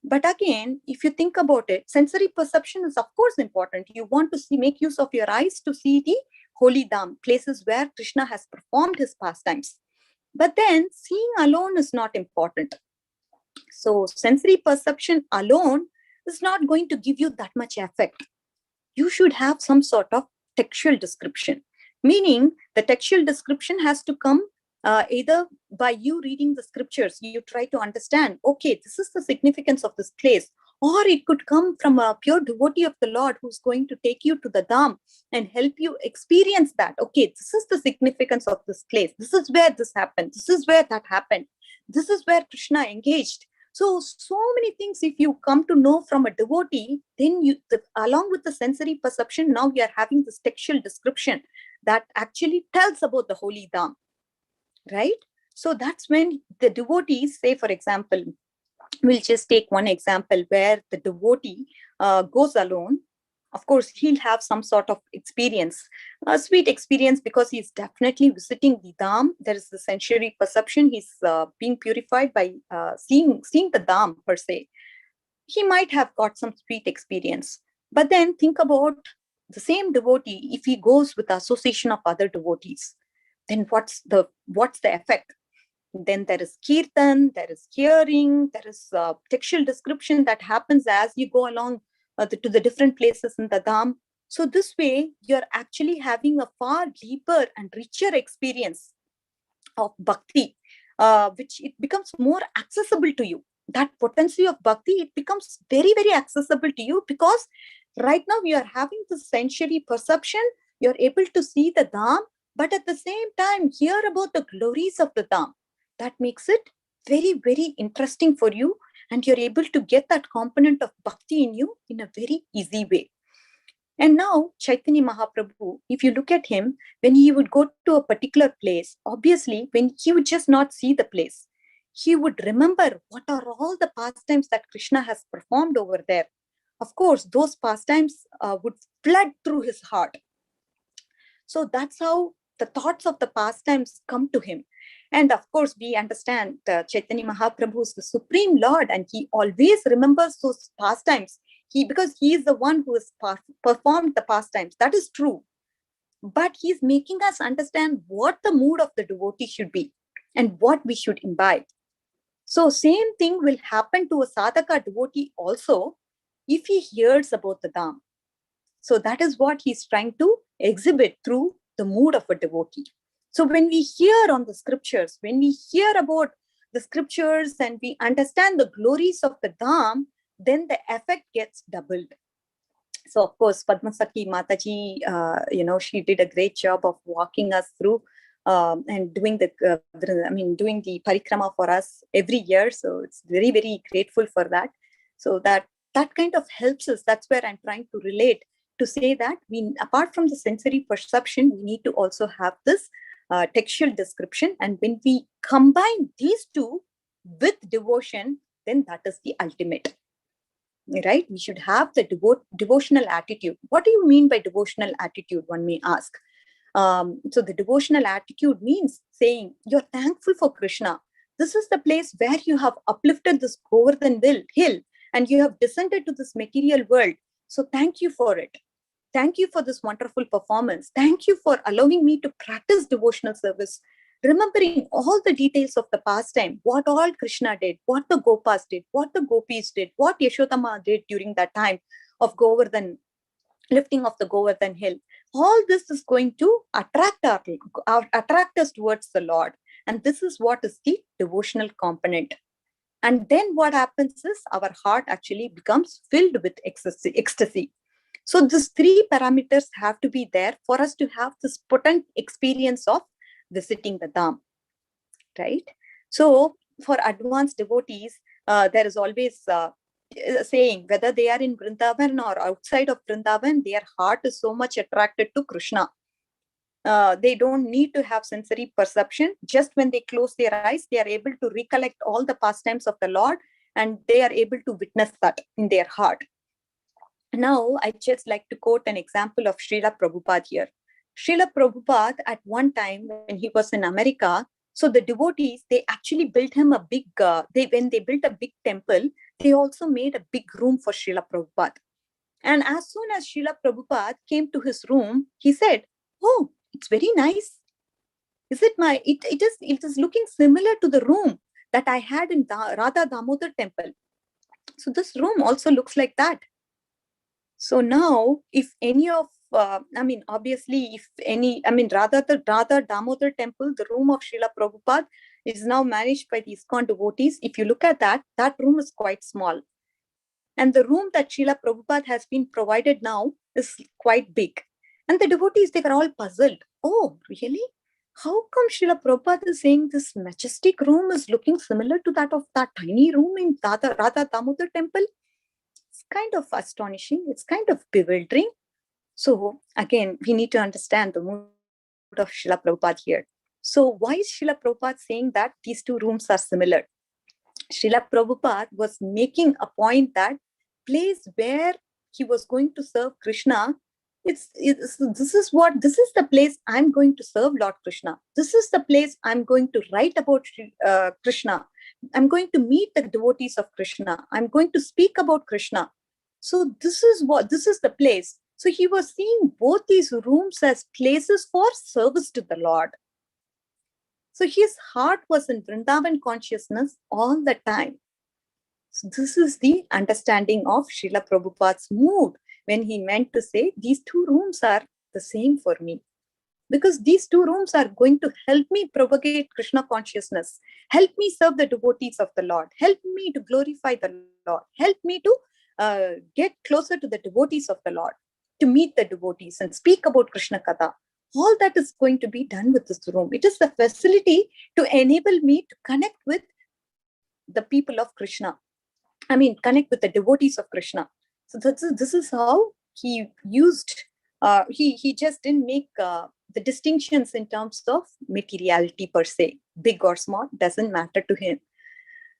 But again, if you think about it, sensory perception is of course important. You want to see, make use of your eyes to see the holy Dham, places where Krishna has performed his pastimes. But then seeing alone is not important. So sensory perception alone is not going to give you that much effect. You should have some sort of textual description, meaning the textual description has to come either by you reading the scriptures. You try to understand, okay, this is the significance of this place, or it could come from a pure devotee of the Lord who's going to take you to the Dham and help you experience that. Okay, this is the significance of this place. This is where this happened. This is where that happened. This is where Krishna engaged. So many things, if you come to know from a devotee, then along with the sensory perception, now we are having this textual description that actually tells about the holy Dham, right? So that's when the devotees, say, for example, we'll just take one example where the devotee goes alone. Of course, he'll have some sort of experience, a sweet experience, because he's definitely visiting the Dham. There is the sensory perception. He's being purified by seeing the Dham per se. He might have got some sweet experience. But then think about the same devotee, if he goes with the association of other devotees, then what's the effect? Then there is kirtan, there is hearing, there is textual description that happens as you go along to the different places in the Dham. So this way, you're actually having a far deeper and richer experience of bhakti, which it becomes more accessible to you. That potency of bhakti, it becomes very, very accessible to you, because right now you are having the sensory perception. You're able to see the Dham, but at the same time, hear about the glories of the Dham. That makes it very, very interesting for you, and you're able to get that component of bhakti in you in a very easy way. And now Chaitanya Mahaprabhu, if you look at him, when he would go to a particular place, obviously when he would just not see the place, he would remember what are all the pastimes that Krishna has performed over there. Of course, those pastimes would flood through his heart. So that's how the thoughts of the pastimes come to him. And of course, we understand Chaitanya Mahaprabhu is the Supreme Lord, and he always remembers those pastimes. Because he is the one who has performed the pastimes. That is true. But he's making us understand what the mood of the devotee should be and what we should imbibe. So same thing will happen to a sadhaka devotee also if he hears about the Dham. So that is what he's trying to exhibit through the mood of a devotee. So when we hear on the scriptures, when we hear about the scriptures and we understand the glories of the Dham, then the effect gets doubled. So of course, Padmasakhi Mataji, she did a great job of walking us through and doing doing the parikrama for us every year. So it's very, very grateful for that. So that kind of helps us. That's where I'm trying to relate, to say that we, apart from the sensory perception, we need to also have this textual description. And when we combine these two with devotion, then that is the ultimate. Right? We should have the devotional attitude. What do you mean by devotional attitude, one may ask? So the devotional attitude means saying you're thankful for Krishna. This is the place where you have uplifted this Govardhan hill and you have descended to this material world. So thank you for it. Thank you for this wonderful performance. Thank you for allowing me to practice devotional service, remembering all the details of the pastime, what all Krishna did, what the Gopas did, what the Gopis did, what Yashodama did during that time of Govardhan, lifting of the Govardhan hill. All this is going to attract us towards the Lord. And this is what is the devotional component. And then what happens is our heart actually becomes filled with ecstasy. So these three parameters have to be there for us to have this potent experience of visiting the Dham, right? So for advanced devotees, there is always saying, whether they are in Vrindavan or outside of Vrindavan, their heart is so much attracted to Krishna. They don't need to have sensory perception. Just when they close their eyes, they are able to recollect all the pastimes of the Lord, and they are able to witness that in their heart. Now, I just like to quote an example of Srila Prabhupada here. Srila Prabhupada, at one time when he was in America, so the devotees, they actually built him a big, when they built a big temple, they also made a big room for Srila Prabhupada. And as soon as Srila Prabhupada came to his room, he said, "Oh, it's very nice. It is looking similar to the room that I had in the Radha Damodar temple. So this room also looks like that." So now, if any of, obviously, Radha Damodar temple, the room of Srila Prabhupada is now managed by the ISKCON devotees. If you look at that room is quite small. And the room that Srila Prabhupada has been provided now is quite big. And the devotees, they were all puzzled. Oh, really? How come Srila Prabhupada is saying this majestic room is looking similar to that of that tiny room in Radha Damodar temple? It's kind of astonishing. It's kind of bewildering. So again, we need to understand the mood of Srila Prabhupada here. So why is Srila Prabhupada saying that these two rooms are similar? Srila Prabhupada was making a point that place where he was going to serve Krishna, this is the place I'm going to serve Lord Krishna. This is the place I'm going to write about Krishna. I'm going to meet the devotees of Krishna. I'm going to speak about Krishna. So this is the place. So he was seeing both these rooms as places for service to the Lord. So his heart was in Vrindavan consciousness all the time. So this is the understanding of Srila Prabhupada's mood when he meant to say, these two rooms are the same for me. Because these two rooms are going to help me propagate Krishna consciousness, help me serve the devotees of the Lord, help me to glorify the Lord, help me to get closer to the devotees of the Lord, to meet the devotees and speak about Krishna Katha. All that is going to be done with this room. It is the facility to enable me to connect with the people of Krishna. Connect with the devotees of Krishna. So this is how he used, he just didn't make the distinctions in terms of materiality per se. Big or small, doesn't matter to him.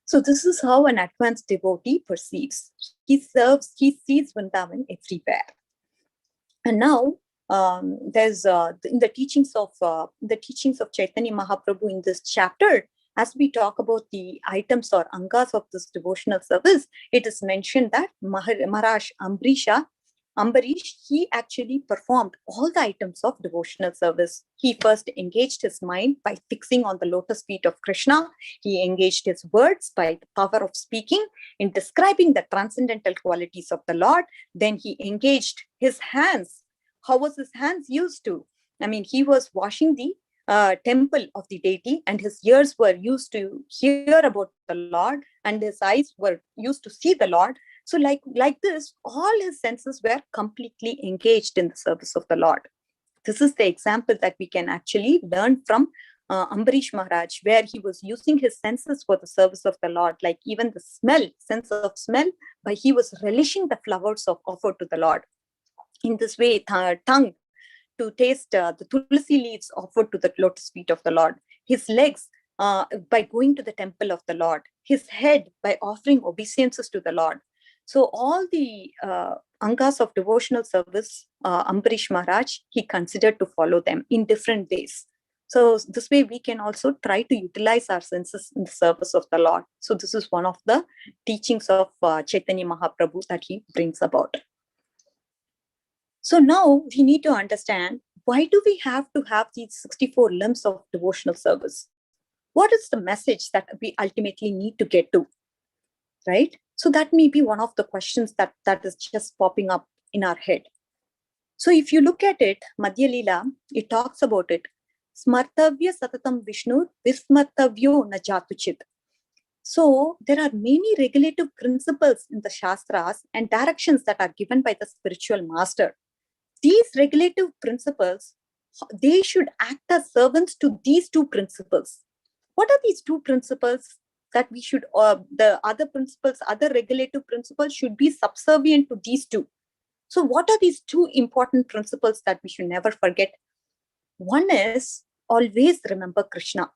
So this is how an advanced devotee perceives. He sees Vrindavan everywhere. And now, there's in the teachings of Chaitanya Mahaprabhu in this chapter, as we talk about the items or angas of this devotional service, it is mentioned that Maharaj Ambarish, he actually performed all the items of devotional service. He first engaged his mind by fixing on the lotus feet of Krishna. He engaged his words by the power of speaking in describing the transcendental qualities of the Lord. Then he engaged his hands. How was his hands used to? He was washing the temple of the deity, and his ears were used to hear about the Lord, and his eyes were used to see the Lord. So like this, all his senses were completely engaged in the service of the Lord. This is the example that we can actually learn from Ambarish Maharaj, where he was using his senses for the service of the Lord, like even the sense of smell, but he was relishing the flowers offered to the Lord. In this way, tongue to taste the tulsi leaves offered to the lotus feet of the Lord. His legs by going to the temple of the Lord. His head by offering obeisances to the Lord. So all the angas of devotional service, Ambarish Maharaj, he considered to follow them in different ways. So this way we can also try to utilize our senses in the service of the Lord. So this is one of the teachings of Chaitanya Mahaprabhu that he brings about. So now we need to understand, why do we have to have these 64 limbs of devotional service? What is the message that we ultimately need to get to, right? So that may be one of the questions that is just popping up in our head. So if you look at it, Madhya Leela, it talks about it. Smartavya Satatam Vishnu Vismartavyo na Jatuchit. So there are many regulative principles in the Shastras and directions that are given by the spiritual master. These regulative principles, they should act as servants to these two principles. What are these two principles that we should, the other principles, other regulative principles should be subservient to these two. So what are these two important principles that we should never forget? One is always remember Krishna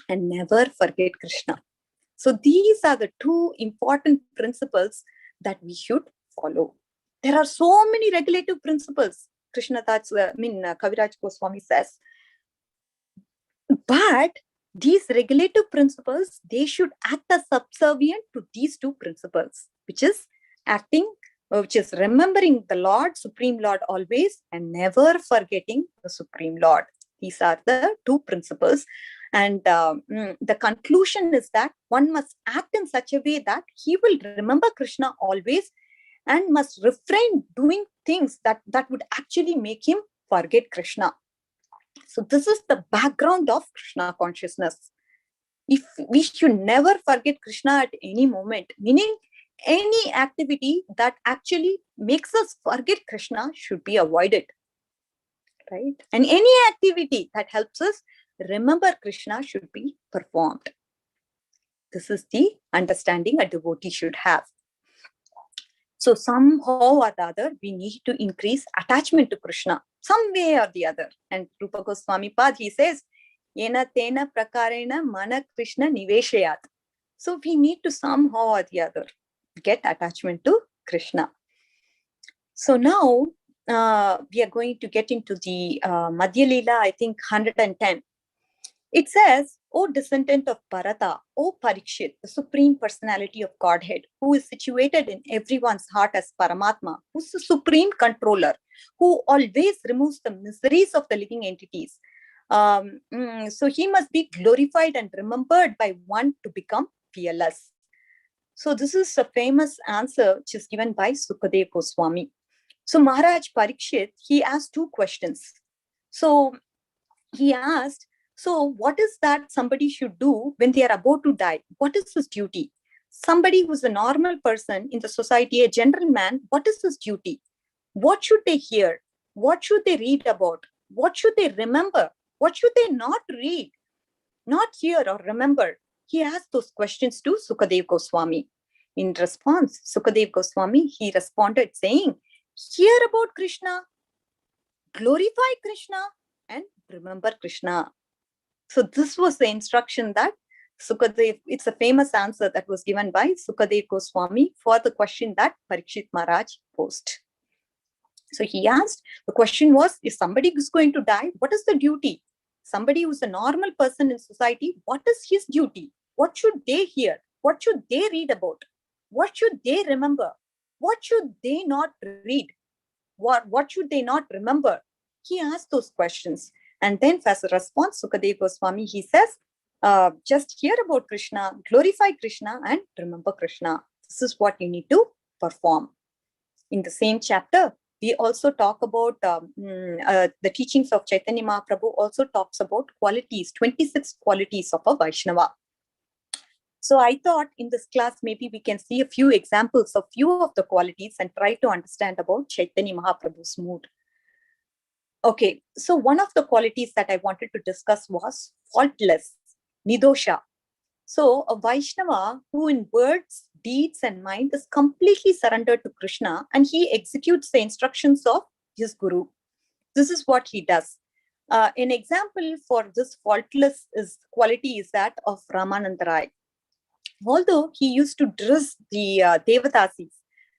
and never forget Krishna. So these are the two important principles that we should follow. There are so many regulative principles, Kaviraj Goswami says. But these regulative principles, they should act as subservient to these two principles, which is remembering the Lord, Supreme Lord always, and never forgetting the Supreme Lord. These are the two principles. And the conclusion is that one must act in such a way that he will remember Krishna always and must refrain doing things that would actually make him forget Krishna. So this is the background of Krishna consciousness. If we should never forget Krishna at any moment, meaning any activity that actually makes us forget Krishna should be avoided, right? And any activity that helps us remember Krishna should be performed. This is the understanding a devotee should have. So somehow or the other, we need to increase attachment to Krishna, some way or the other. And Rupa Goswami Pad, he says, Yena tena prakarena mana Krishna niveshayat. So we need to somehow or the other get attachment to Krishna. So now we are going to get into the Madhya Leela, I think 110. It says, O descendant of Bharata, O Parikshit, the Supreme Personality of Godhead, who is situated in everyone's heart as Paramatma, who's the Supreme Controller, who always removes the miseries of the living entities. So he must be glorified and remembered by one to become fearless. So this is a famous answer which is given by Sukadeva Goswami. So Maharaj Parikshit, he asked two questions. So he asked, so what is that somebody should do when they are about to die? What is his duty? Somebody who's a normal person in the society, a general man, what is his duty? What should they hear? What should they read about? What should they remember? What should they not read, not hear or remember? He asked those questions to Sukadeva Goswami. In response, Sukadeva Goswami, he responded saying, hear about Krishna, glorify Krishna, and remember Krishna. So this was the instruction that Sukadeva, it's a famous answer that was given by Sukadeva Goswami for the question that Parikshit Maharaj posed. So he asked, the question was, if somebody is going to die, what is the duty? Somebody who's a normal person in society, what is his duty? What should they hear? What should they read about? What should they remember? What should they not read? What should they not remember? He asked those questions. And then as a response, Sukadeva Goswami, he says, just hear about Krishna, glorify Krishna, and remember Krishna. This is what you need to perform. In the same chapter, we also talk about the teachings of Chaitanya Mahaprabhu also talks about qualities, 26 qualities of a Vaishnava. So I thought in this class, maybe we can see a few examples of few of the qualities and try to understand about Chaitanya Mahaprabhu's mood. Okay, so one of the qualities that I wanted to discuss was faultless, nidosha. So a Vaishnava who in words, deeds and mind is completely surrendered to Krishna and he executes the instructions of his guru. This is what he does. An example for this faultless quality is that of Ramananda Rai. Although he used to dress the Devadasis,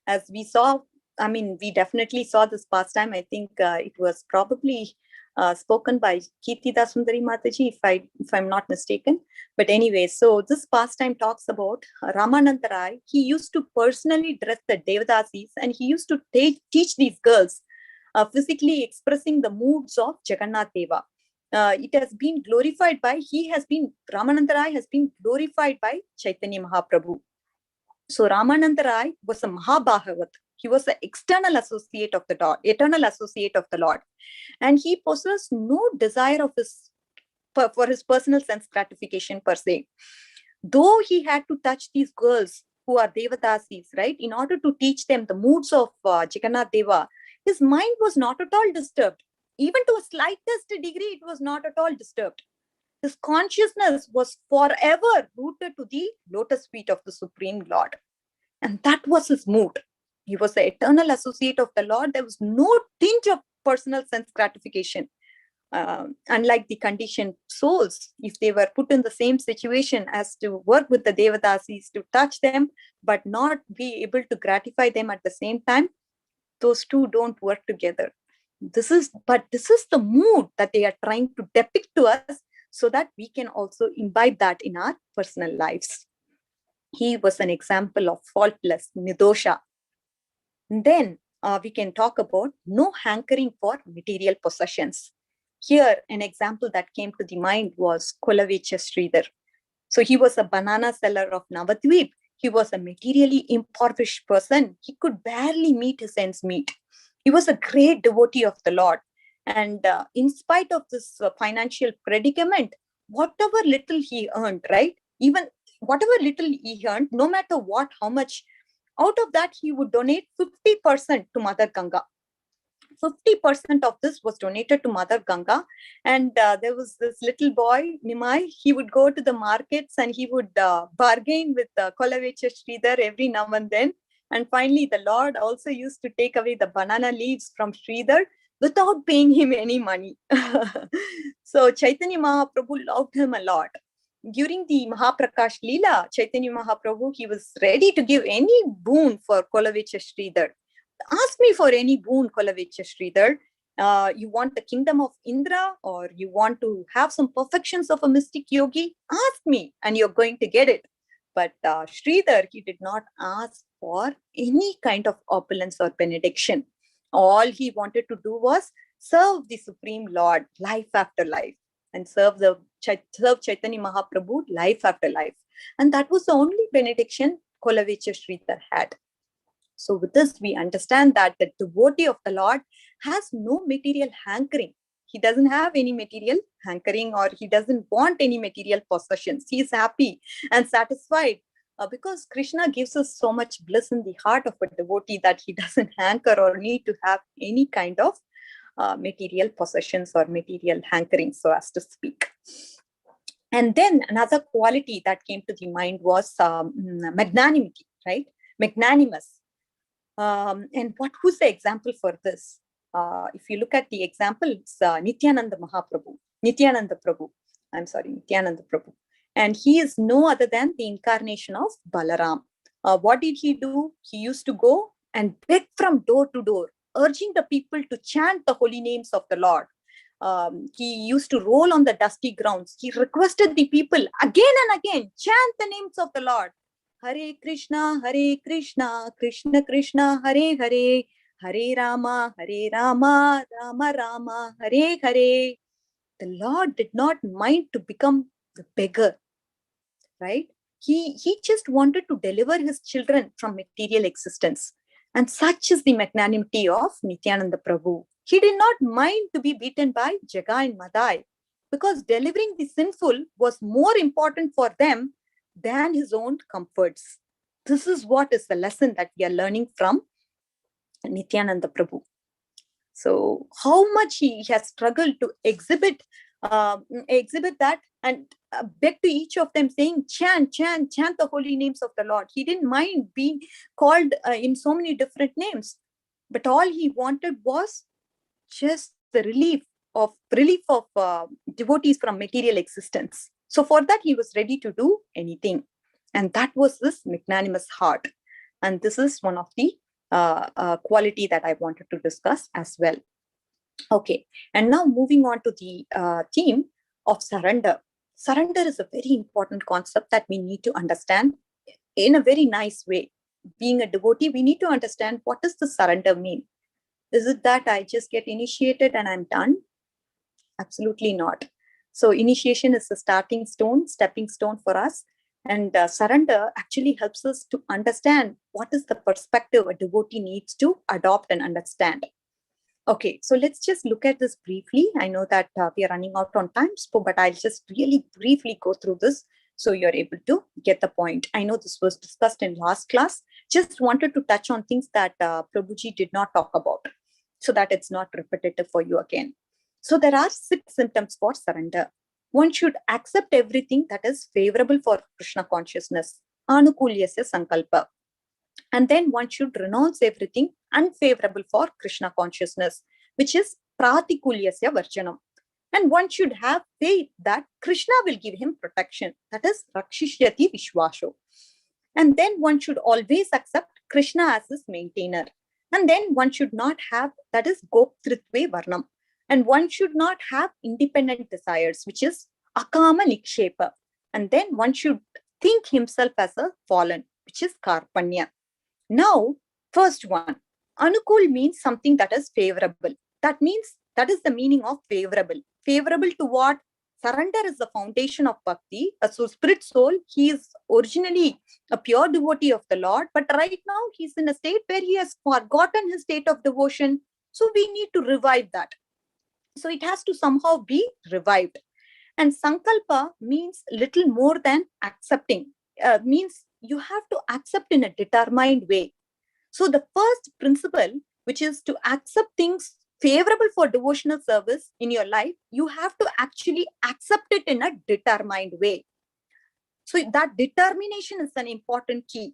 as we saw, I mean, we definitely saw this pastime. I think it was probably spoken by Kirtida Sundari Mataji, if I'm not mistaken. But anyway, so this pastime talks about Ramananda Rai. He used to personally dress the Devadasis and he used to teach these girls, physically expressing the moods of Jagannath Deva. It has been glorified by, Ramananda Rai has been glorified by Chaitanya Mahaprabhu. So Ramananda Rai was a Mahabhagavat. He was the external associate of the Lord, eternal associate of the Lord. And he possessed no desire of his for his personal sense gratification per se. Though he had to touch these girls who are Devadasis, right, in order to teach them the moods of Jagannath Deva, his mind was not at all disturbed. Even to a slightest degree, it was not at all disturbed. His consciousness was forever rooted to the lotus feet of the Supreme Lord. And that was his mood. He was the eternal associate of the Lord. There was no tinge of personal sense gratification. Unlike the conditioned souls, if they were put in the same situation as to work with the Devadasis, to touch them, but not be able to gratify them at the same time, those two don't work together. This is the mood that they are trying to depict to us so that we can also imbibe that in our personal lives. He was an example of faultless nidosha. Then we can talk about no hankering for material possessions. Here, an example that came to the mind was Kolavecha Sridhar. So he was a banana seller of Navadvip. He was a materially impoverished person. He could barely meet his ends meet. He was a great devotee of the Lord. And in spite of this financial predicament, whatever little he earned, right? Even whatever little he earned, no matter what, how much, out of that, he would donate 50% to Mother Ganga. 50% of this was donated to Mother Ganga. And there was this little boy, Nimai, he would go to the markets and he would bargain with Kolavecha Sridhar every now and then. And finally, the Lord also used to take away the banana leaves from Sridhar without paying him any money. So Chaitanya Mahaprabhu loved him a lot. During the Mahaprakash Leela, Chaitanya Mahaprabhu, he was ready to give any boon for Kolavecha Sridhar. Ask me for any boon, Kolavecha Sridhar. You want the kingdom of Indra, or you want to have some perfections of a mystic yogi? Ask me and you're going to get it. But Sridhar, he did not ask for any kind of opulence or benediction. All he wanted to do was serve the Supreme Lord life after life, and serve Chaitanya Mahaprabhu life after life. And that was the only benediction Kolavecha Sridhar had. So with this, we understand that the devotee of the Lord has no material hankering. He doesn't have any material hankering, or he doesn't want any material possessions. He is happy and satisfied because Krishna gives us so much bliss in the heart of a devotee that he doesn't hanker or need to have any kind of material possessions or material hankering, so as to speak. And then another quality that came to the mind was magnanimity, right? Magnanimous. And who's the example for this? If you look at the example, it's Nityananda Prabhu. And he is no other than the incarnation of Balaram. What did he do? He used to go and beg from door to door, urging the people to chant the holy names of the Lord. He used to roll on the dusty grounds. He requested the people again and again, chant the names of the Lord. Hare Krishna, Krishna Krishna, Hare Hare, Hare Rama, Rama Rama, Hare Hare. The Lord did not mind to become the beggar, right? He just wanted to deliver his children from material existence. And such is the magnanimity of Nityananda Prabhu. He did not mind to be beaten by Jaga and Madai, because delivering the sinful was more important for them than his own comforts. This is what is the lesson that we are learning from Nityananda Prabhu. So how much he has struggled to exhibit that and beg to each of them, saying, chant the holy names of the Lord. He didn't mind being called in so many different names, but all he wanted was just the relief of devotees from material existence. So for that, he was ready to do anything. And that was this magnanimous heart. And this is one of the quality that I wanted to discuss as well. Okay, and now moving on to the theme of surrender. Surrender is a very important concept that we need to understand in a very nice way. Being a devotee, we need to understand, what does the surrender mean? Is it that I just get initiated and I'm done? Absolutely not. So initiation is the stepping stone for us. And surrender actually helps us to understand what is the perspective a devotee needs to adopt and understand. Okay, so let's just look at this briefly. I know that we are running out on time, but I'll just really briefly go through this so you're able to get the point. I know this was discussed in last class. Just wanted to touch on things that Prabhuji did not talk about so that it's not repetitive for you again. So there are 6 symptoms for surrender. One should accept everything that is favorable for Krishna consciousness, anukulyasya sankalpa. And then one should renounce everything unfavorable for Krishna consciousness, which is pratikulyasya varjanam. And one should have faith that Krishna will give him protection, that is rakshishyati vishwasho. And then one should always accept Krishna as his maintainer. And then one should not have, that is goptritve varnam. And one should not have independent desires, which is akama nikshepa. And then one should think himself as a fallen, which is karpanya. Now, first one, anukul means something that is favorable. That means, that is the meaning of favorable. Favorable to what? Surrender is the foundation of bhakti. So spirit soul, he is originally a pure devotee of the Lord, but right now he's in a state where he has forgotten his state of devotion. So we need to revive that. So it has to somehow be revived. And sankalpa means little more than accepting. Means you have to accept in a determined way. So the first principle, which is to accept things favorable for devotional service in your life, you have to actually accept it in a determined way. So that determination is an important key.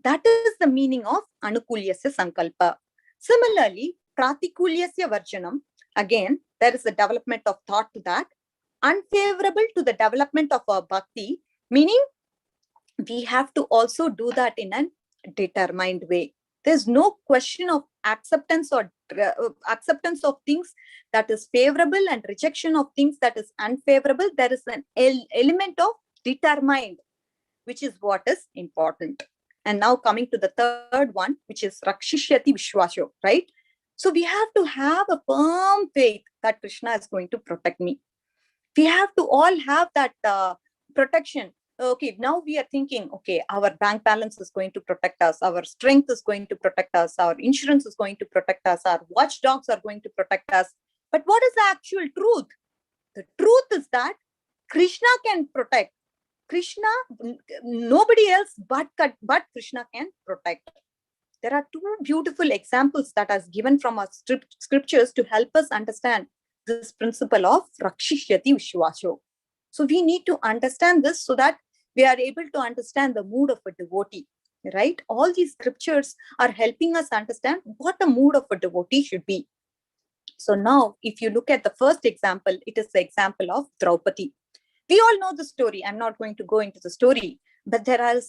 That is the meaning of anukulyasya sankalpa. Similarly, pratikulyasya varjanam, again, there is a development of thought to that. Unfavorable to the development of our bhakti, meaning we have to also do that in a determined way. There's no question of acceptance or acceptance of things that is favorable and rejection of things that is unfavorable. There is an element of determined, which is what is important. And now coming to the third one, which is rakshishyati vishwasho, right? So we have to have a firm faith that Krishna is going to protect me. We have to all have that protection. Okay, now we are thinking, okay, our bank balance is going to protect us, our strength is going to protect us, our insurance is going to protect us, our watchdogs are going to protect us. But what is the actual truth? The truth is that Krishna can protect. Krishna, nobody else but Krishna can protect. There are 2 beautiful examples that are given from our scriptures to help us understand this principle of rakshishyati vishwasho. So we need to understand this so that we are able to understand the mood of a devotee, right? All these scriptures are helping us understand what the mood of a devotee should be. So now, if you look at the first example, it is the example of Draupadi. We all know the story. I'm not going to go into the story, but there are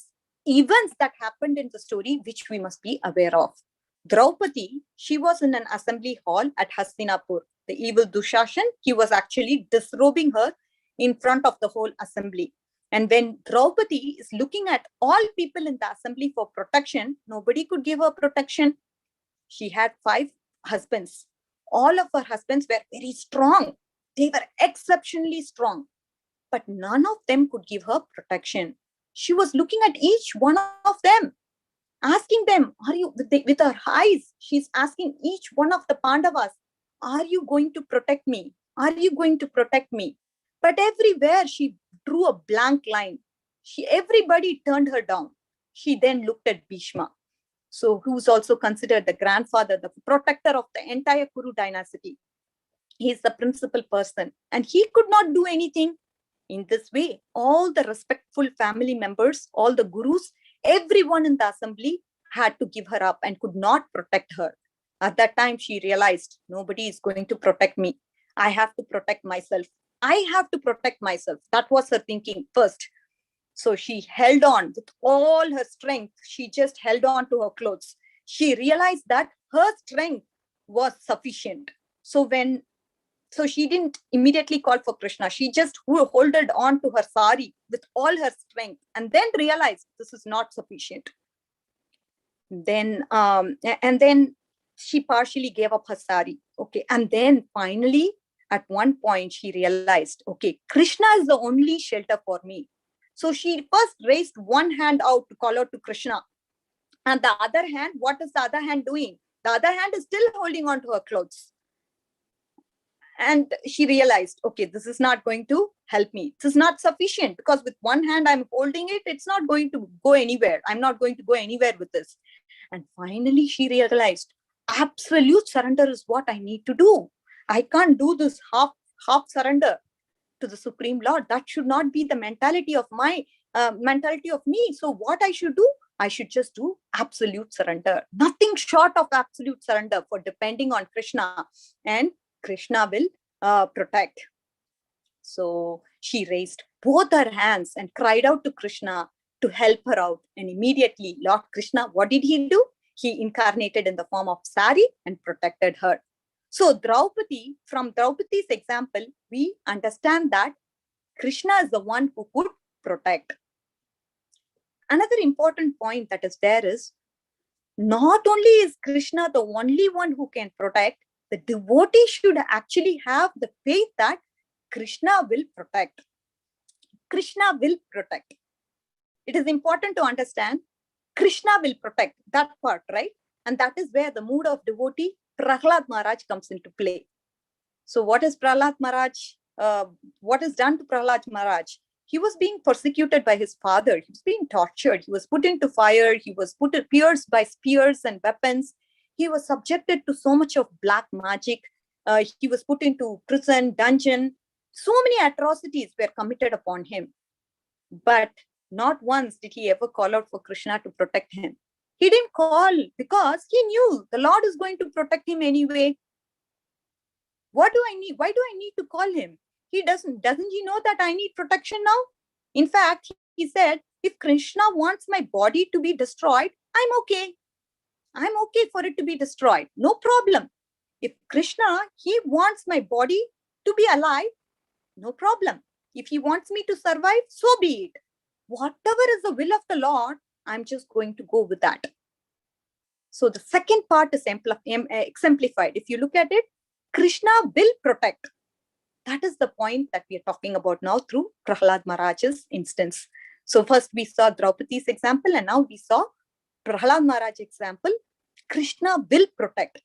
events that happened in the story which we must be aware of. Draupadi, she was in an assembly hall at Hastinapur. The evil Dushashan, he was actually disrobing her in front of the whole assembly. And when Draupadi is looking at all people in the assembly for protection, nobody could give her protection. She had 5 husbands. All of her husbands were very strong. They were exceptionally strong. But none of them could give her protection. She was looking at each one of them, asking them, are you, with her eyes, she's asking each one of the Pandavas, are you going to protect me? Are you going to protect me? But everywhere she drew a blank line. Everybody turned her down. She then looked at Bhishma, so who's also considered the grandfather, the protector of the entire Kuru dynasty. He's the principal person, and he could not do anything. In this way, all the respectful family members, all the gurus, everyone in the assembly had to give her up and could not protect her. At that time, she realized nobody is going to protect me. I have to protect myself. I have to protect myself. That was her thinking first. So she held on with all her strength. She just held on to her clothes. She realized that her strength was sufficient. So she didn't immediately call for Krishna. She just holded on to her sari with all her strength and then realized this is not sufficient. Then she partially gave up her sari. Okay. And then finally, at one point, she realized, okay, Krishna is the only shelter for me. So she first raised one hand out to call out to Krishna. And the other hand, what is the other hand doing? The other hand is still holding on to her clothes. And she realized, okay, this is not going to help me. This is not sufficient, because with one hand I'm holding it, it's not going to go anywhere. I'm not going to go anywhere with this. And finally she realized, absolute surrender is what I need to do. I can't do this half surrender to the Supreme Lord. That should not be the mentality of me. So what I should do, I should just do absolute surrender. Nothing short of absolute surrender, for depending on Krishna, and Krishna will protect. So she raised both her hands and cried out to Krishna to help her out. And immediately Lord Krishna, what did he do? He incarnated in the form of Sari and protected her. So Draupadi, from Draupadi's example, we understand that Krishna is the one who could protect. Another important point that is there is, not only is Krishna the only one who can protect, the devotee should actually have the faith that Krishna will protect. Krishna will protect. It is important to understand Krishna will protect, that part, right? And that is where the mood of devotee Prahlad Maharaj comes into play. So what is Prahlad Maharaj? What is done to Prahlad Maharaj? He was being persecuted by his father. He was being tortured. He was put into fire. He was pierced by spears and weapons. He was subjected to so much of black magic. He was put into prison, dungeon. So many atrocities were committed upon him. But not once did he ever call out for Krishna to protect him. He didn't call because he knew the Lord is going to protect him anyway. What do I need? Why do I need to call him? He doesn't he know that I need protection now? In fact, he said, if Krishna wants my body to be destroyed, I'm okay. I'm okay for it to be destroyed. No problem. If Krishna, he wants my body to be alive, no problem. If he wants me to survive, so be it. Whatever is the will of the Lord, I'm just going to go with that. So the second part is exemplified. If you look at it, Krishna will protect. That is the point that we are talking about now through Prahlad Maharaj's instance. So first we saw Draupadi's example, and now we saw Prahlad Maharaj's example. Krishna will protect.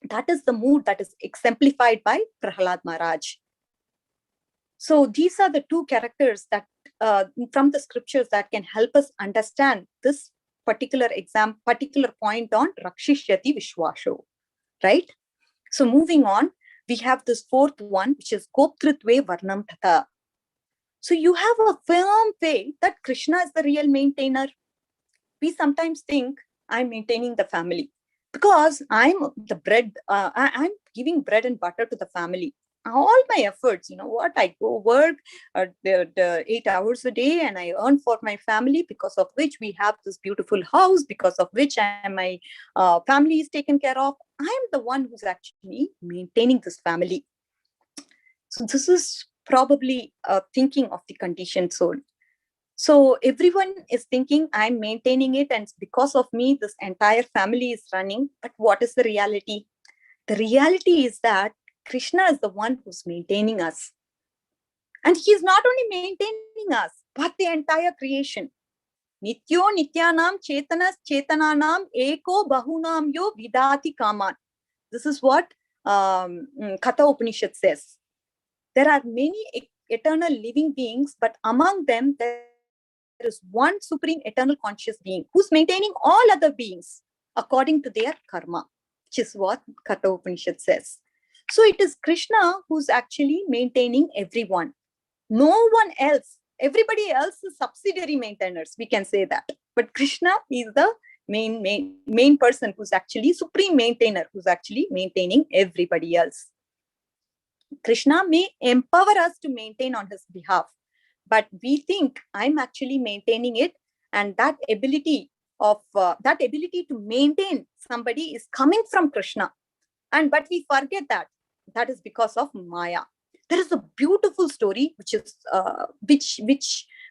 That is the mood that is exemplified by Prahlad Maharaj. So these are the two characters that from the scriptures that can help us understand this particular point on Rakshishyati Vishwasho, right? So moving on, we have this fourth one, which is Goptritve Varnam Tatha. So you have a firm faith that Krishna is the real maintainer. We sometimes think I'm maintaining the family because I'm the bread, I'm giving bread and butter to the family. All my efforts, you know what, I go work the 8 hours a day and I earn for my family, because of which we have this beautiful house, because of which my family is taken care of. I'm the one who's actually maintaining this family. So this is probably thinking of the conditioned soul. So everyone is thinking I'm maintaining it, and because of me, this entire family is running. But what is the reality? The reality is that Krishna is the one who's maintaining us. And he's not only maintaining us, but the entire creation. Nityo nityanam chetanas chetananam eko bahunam yo vidati kaman. This is what Katha Upanishad says. There are many eternal living beings, but among them, there is one supreme eternal conscious being who's maintaining all other beings according to their karma, which is what Katha Upanishad says. So it is Krishna who's actually maintaining everyone. No one else. Everybody else is subsidiary maintainers. We can say that. But Krishna is the main person who's actually supreme maintainer, who's actually maintaining everybody else. Krishna may empower us to maintain on his behalf, but we think I'm actually maintaining it, and that ability to maintain somebody is coming from Krishna. But we forget that is because of Maya. There is a beautiful story which is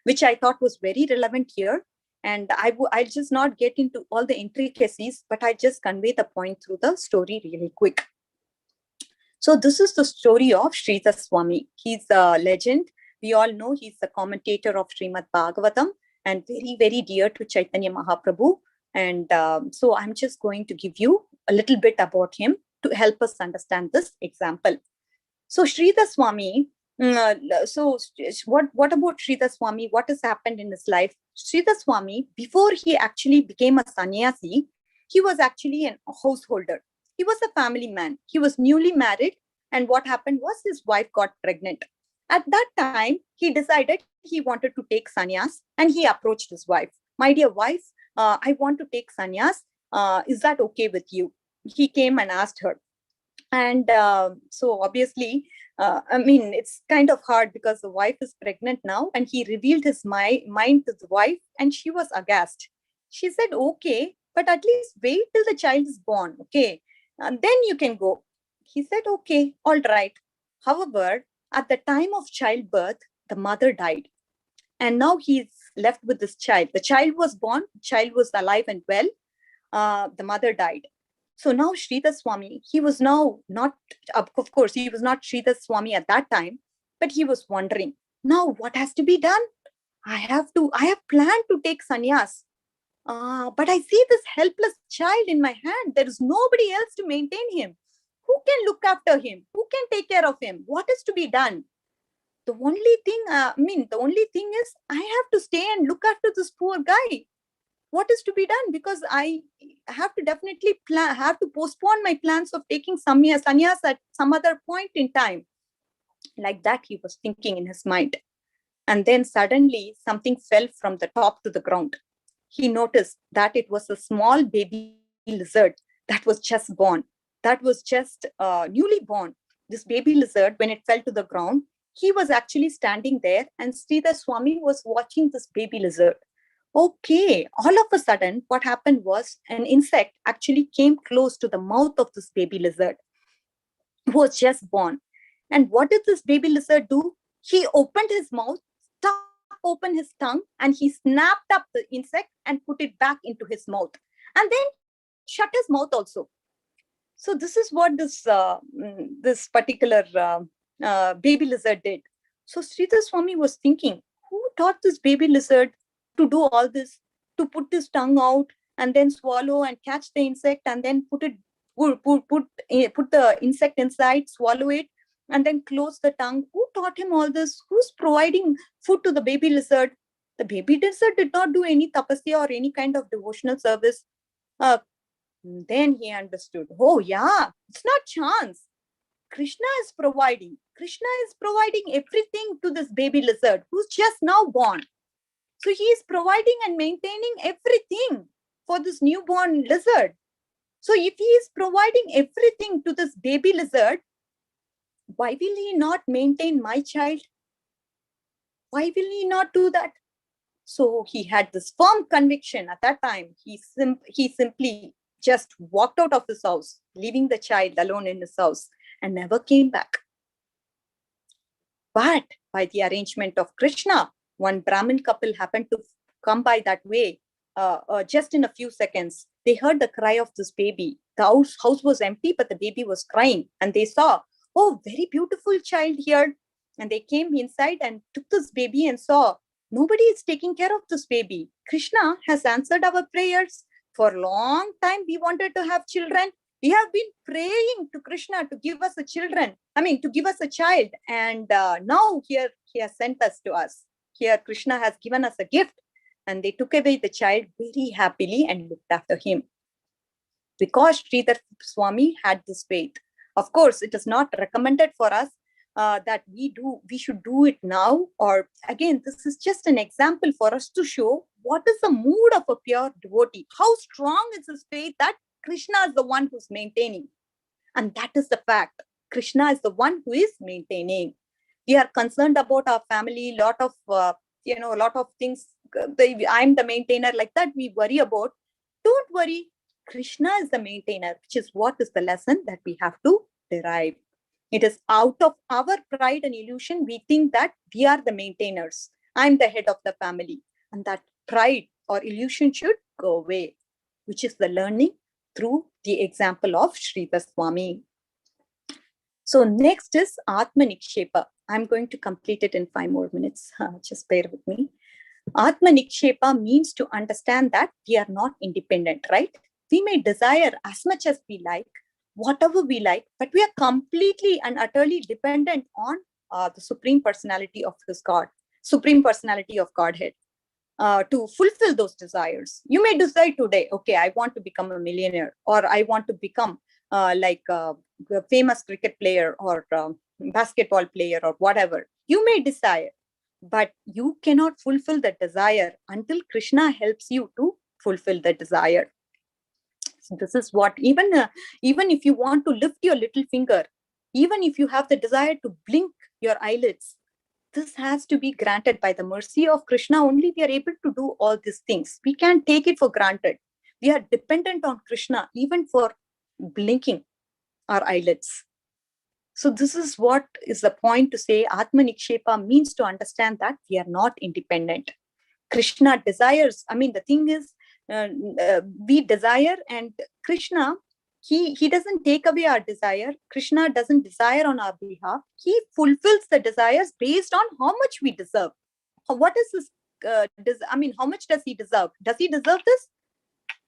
which I thought was very relevant here, and I'll just not get into all the intricacies, but I just convey the point through the story really quick. So this is the story of Sridhar Swami. He's a legend. We all know he's the commentator of Srimad Bhagavatam and very, very dear to Chaitanya Mahaprabhu. And so I'm just going to give you a little bit about him to help us understand this example. So Sridhar Swami, what about Sridhar Swami? What has happened in his life? Sridhar Swami, before he actually became a sannyasi, he was actually a householder. He was a family man. He was newly married, and what happened was his wife got pregnant. At that time, he decided he wanted to take sannyas, and he approached his wife. My dear wife, I want to take sannyas. Is that okay with you? He came and asked her. And so obviously, it's kind of hard because the wife is pregnant now, and he revealed his mind to the wife, and she was aghast. She said, okay, but at least wait till the child is born, okay? And then you can go. He said, okay, all right. However, at the time of childbirth, the mother died. And now he's left with this child. The child was born, the child was alive and well. The mother died. So now Sridhar Swami, he was now not, of course, he was not Sridhar Swami at that time, but he was wondering, now what has to be done? I have planned to take sannyas. But I see this helpless child in my hand. There is nobody else to maintain him. Who can look after him? Who can take care of him? What is to be done? The only thing is I have to stay and look after this poor guy. What is to be done? Because I have to definitely have to postpone my plans of taking sannyas at some other point in time. Like that, he was thinking in his mind. And then suddenly something fell from the top to the ground. He noticed that it was a small baby lizard that was just born. That was just newly born. This baby lizard, when it fell to the ground, he was actually standing there, and Sridhar Swami was watching this baby lizard. Okay, all of a sudden, what happened was an insect actually came close to the mouth of this baby lizard who was just born. And what did this baby lizard do? He opened his mouth, stuck open his tongue, and he snapped up the insect and put it back into his mouth, and then shut his mouth also. So this is what this particular baby lizard did. So Sridhar Swami was thinking, who taught this baby lizard to do all this, to put his tongue out and then swallow and catch the insect and then put the insect inside, swallow it, and then close the tongue? Who taught him all this? Who's providing food to the baby lizard? The baby lizard did not do any tapasya or any kind of devotional service. Then he understood, oh yeah, it's not chance. Krishna is providing. Krishna is providing everything to this baby lizard who's just now born. So he is providing and maintaining everything for this newborn lizard. So if he is providing everything to this baby lizard, why will he not maintain my child? Why will he not do that? So he had this firm conviction at that time. He simply just walked out of his house, leaving the child alone in his house, and never came back. But by the arrangement of Krishna, one Brahmin couple happened to come by that way just in a few seconds. They heard the cry of this baby. The house was empty, but the baby was crying. And they saw, oh, very beautiful child here. And they came inside and took this baby and saw, nobody is taking care of this baby. Krishna has answered our prayers. For a long time, we wanted to have children. We have been praying to Krishna to give us to give us a child. And now here he has sent us to us. Here Krishna has given us a gift. And they took away the child very happily and looked after him. Because Sridhar Swami had this faith. Of course, it is not recommended for us that we should do it now. Or again, this is just an example for us to show what is the mood of a pure devotee. How strong is his faith that Krishna is the one who's maintaining. And that is the fact. Krishna is the one who is maintaining. We are concerned about our family, lot of things. I'm the maintainer, like that we worry about. Don't worry. Krishna is the maintainer, which is what is the lesson that we have to derive. It is out of our pride and illusion, we think that we are the maintainers. I'm the head of the family. And that pride or illusion should go away, which is the learning through the example of Sridhar Swami. So next is Atma Nikshepa. I'm going to complete it in 5 more minutes. Just bear with me. Atma Nikshepa means to understand that we are not independent, right? we may desire as much as we like, whatever we like, but we are completely and utterly dependent on the Supreme Personality of His God, Supreme Personality of Godhead, to fulfill those desires. You may decide today, okay, I want to become a millionaire, or I want to become like a famous cricket player or basketball player or whatever. You may desire, but you cannot fulfill the desire until Krishna helps you to fulfill the desire. So this is what, even if you want to lift your little finger, even if you have the desire to blink your eyelids, this has to be granted by the mercy of Krishna. Only we are able to do all these things. We can't take it for granted. We are dependent on Krishna even for blinking our eyelids. So this is what is the point to say Atma Nikshepa means to understand that we are not independent. Krishna desires. I mean, the thing is, we desire, and Krishna, he doesn't take away our desire. Krishna doesn't desire on our behalf. He fulfills the desires based on how much we deserve. What is his, how much does he deserve? Does he deserve this?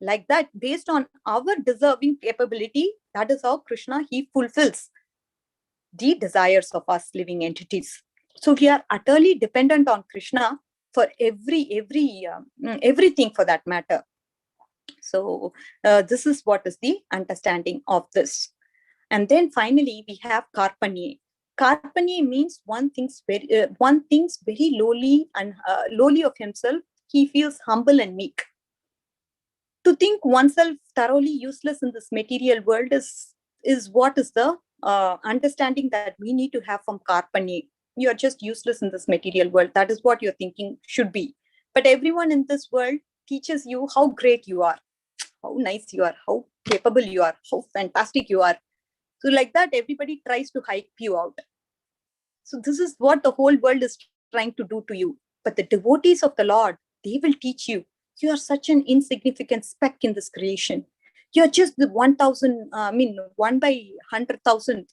Like that, based on our deserving capability, that is how Krishna, he fulfills the desires of us living entities. So we are utterly dependent on Krishna for everything for that matter. So this is what is the understanding of this. And then finally we have Karpanye. Karpanye means one thinks very lowly and lowly of himself. He feels humble and meek. To think oneself thoroughly useless in this material world is what is the understanding that we need to have from Karpanye. You are just useless in this material world. That is what your thinking should be. But everyone in this world teaches you how great you are, how nice you are, how capable you are, how fantastic you are. So like that, everybody tries to hype you out. So this is what the whole world is trying to do to you. But the devotees of the Lord, they will teach you, you are such an insignificant speck in this creation. You're just the 1,000, 1 by 100,000,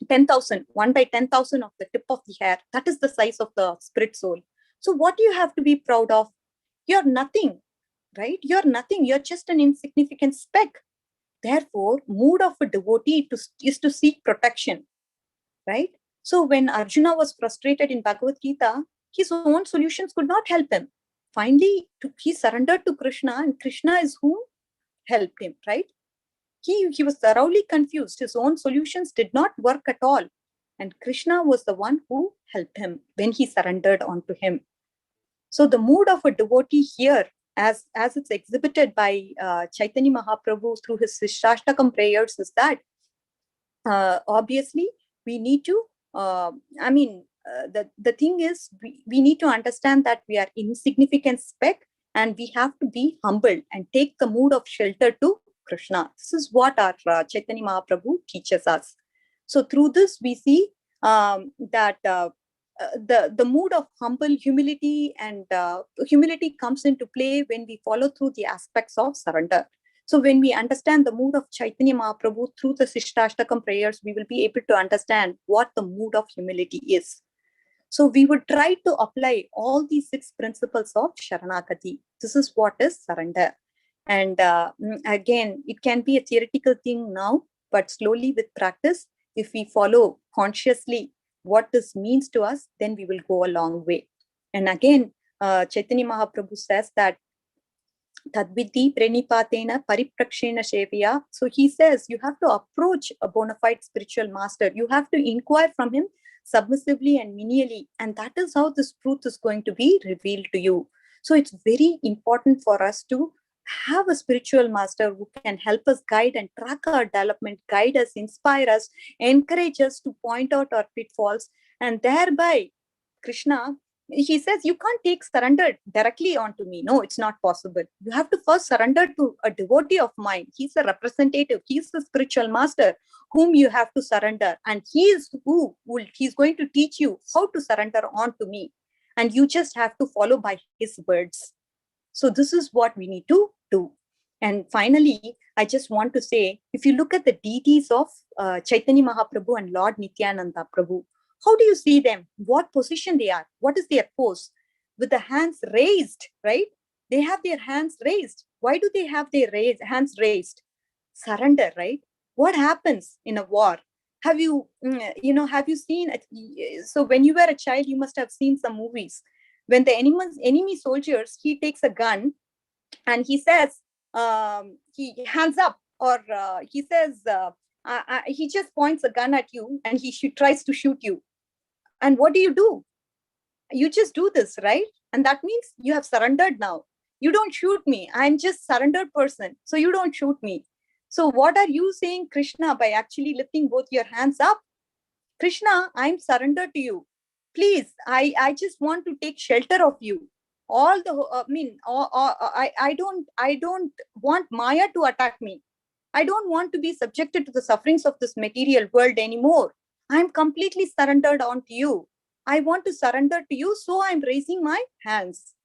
10,000, 1 by 10,000 of the tip of the hair. That is the size of the spirit soul. So what do you have to be proud of? You're nothing, right? You're nothing. You're just an insignificant speck. Therefore, mood of a devotee is to seek protection, right? So when Arjuna was frustrated in Bhagavad Gita, his own solutions could not help him. Finally, he surrendered to Krishna, and Krishna is whom helped him, right? He was thoroughly confused. His own solutions did not work at all. And Krishna was the one who helped him when he surrendered onto him. So the mood of a devotee here, as it's exhibited by Chaitanya Mahaprabhu through his Shashtakam prayers, is that obviously we need to, the thing is, we need to understand that we are insignificant speck, and we have to be humble and take the mood of shelter to Krishna. This is what our Chaitanya Mahaprabhu teaches us. So through this, we see that the mood of humble humility and humility comes into play when we follow through the aspects of surrender. So when we understand the mood of Chaitanya Mahaprabhu through the Sishtastakam prayers, we will be able to understand what the mood of humility is. So we would try to apply all these 6 principles of Sharanagati. This is what is surrender. And again, it can be a theoretical thing now, but slowly with practice, if we follow consciously what this means to us, then we will go a long way. And again, Chaitanya Mahaprabhu says that Tadviti pranipatena pariprakshena shevya. So he says you have to approach a bona fide spiritual master. You have to inquire from him submissively and menially. And that is how this truth is going to be revealed to you. So it's very important for us to have a spiritual master who can help us guide and track our development, guide us, inspire us, encourage us to point out our pitfalls. And thereby, Krishna, he says, you can't take surrender directly onto me. No, it's not possible. You have to first surrender to a devotee of mine. He's a representative. He's the spiritual master whom you have to surrender. And he's going to teach you how to surrender onto me. And you just have to follow by his words. So this is what we need to do. And finally, I just want to say, if you look at the deities of Chaitanya Mahaprabhu and Lord Nityananda Prabhu, how do you see them? What position they are? What is their pose? With the hands raised, right? They have their hands raised. Why do they have their hands raised? Surrender, right? What happens in a war? Have you, have you seen? So when you were a child, you must have seen some movies. When the enemy soldiers, he takes a gun and he says, he hands up, or he says, he just points a gun at you and he tries to shoot you. And what do? You just do this, right? And that means you have surrendered now. You don't shoot me. I'm just surrendered person. So you don't shoot me. So what are you saying, Krishna, by actually lifting both your hands up? Krishna, I'm surrendered to you. Please, I just want to take shelter of you. I don't want Maya to attack me. I don't want to be subjected to the sufferings of this material world anymore. I'm completely surrendered onto you. I want to surrender to you, so I'm raising my hands.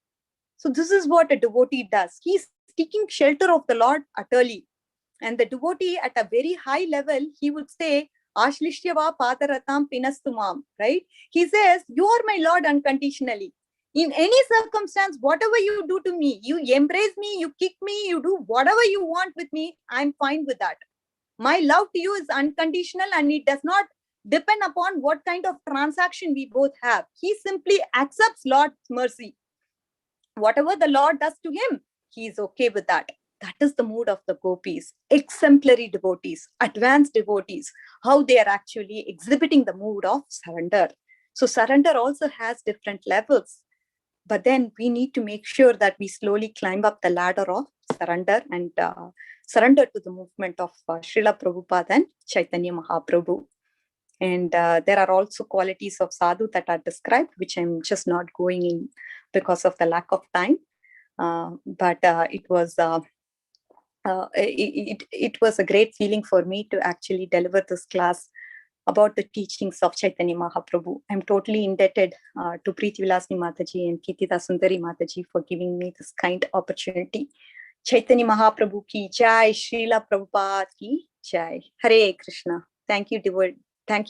So this is what a devotee does. He's seeking shelter of the Lord utterly. And the devotee at a very high level, he would say, Ashlishyava Padaratam Pinastumam, right? He says, you are my Lord unconditionally. In any circumstance, whatever you do to me, you embrace me, you kick me, you do whatever you want with me, I'm fine with that. My love to you is unconditional and it does not depend upon what kind of transaction we both have. He simply accepts Lord's mercy. Whatever the Lord does to him, he is okay with that. That is the mood of the gopis, exemplary devotees, advanced devotees, how they are actually exhibiting the mood of surrender. So surrender also has different levels. But then we need to make sure that we slowly climb up the ladder of surrender and surrender to the movement of Srila Prabhupada and Chaitanya Mahaprabhu. And there are also qualities of sadhu that are described, which I'm just not going in because of the lack of time. But it was a great feeling for me to actually deliver this class about the teachings of Chaitanya Mahaprabhu. I'm totally indebted to Preeti Vilasini Mataji and Kirtida Sundari Mataji for giving me this kind opportunity. Chaitanya Mahaprabhu ki jai, Srila Prabhupada ki jai. Hare Krishna. Thank you,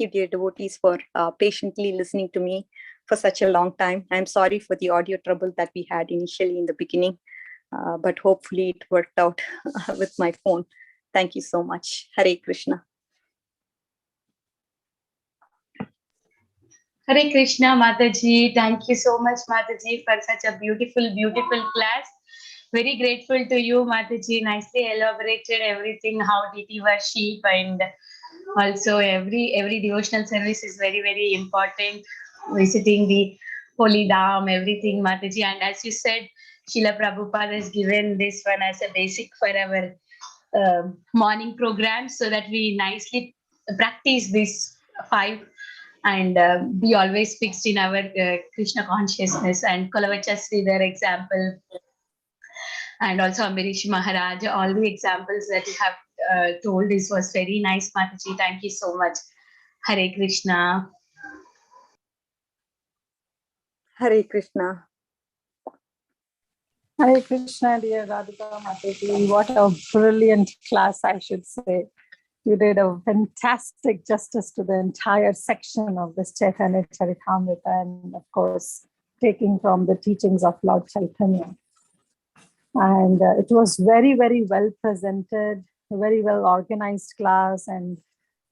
dear devotees, for patiently listening to me for such a long time. I'm sorry for the audio trouble that we had initially in the beginning, but hopefully it worked out with my phone. Thank you so much. Hare Krishna. Hare Krishna, Mataji. Thank you so much, Mataji, for such a beautiful, beautiful class. Very grateful to you, Mataji. Nicely elaborated everything, how did you worship, and also every devotional service is very, very important. Visiting the Holy Dham, everything, Mataji. And as you said, Srila Prabhupada has given this one as a basic for our morning program, so that we nicely practice these 5 and be always fixed in our Krishna consciousness. And Kalavacha Sridhar example, and also Ambarish Maharaj, all the examples that you have told, this was very nice, Mataji. Thank you so much. Hare Krishna. Hare Krishna. Hare Krishna, dear Radhika Mataji. What a brilliant class, I should say. You did a fantastic justice to the entire section of this Chaitanya Charitamrita, and of course, taking from the teachings of Lord Chaitanya. And it was very, very well presented, a very well organized class, and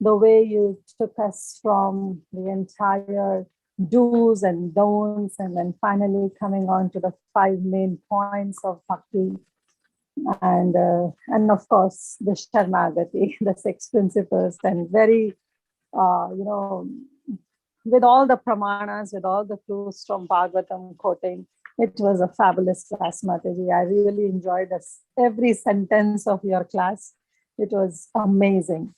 the way you took us from the entire do's and don'ts, and then finally coming on to the 5 main points of bhakti. And of course, the Sharnagati, the 6 principles, and very, with all the pramanas, with all the clues from Bhagavatam quoting, it was a fabulous class, Mataji. I really enjoyed every sentence of your class. It was amazing.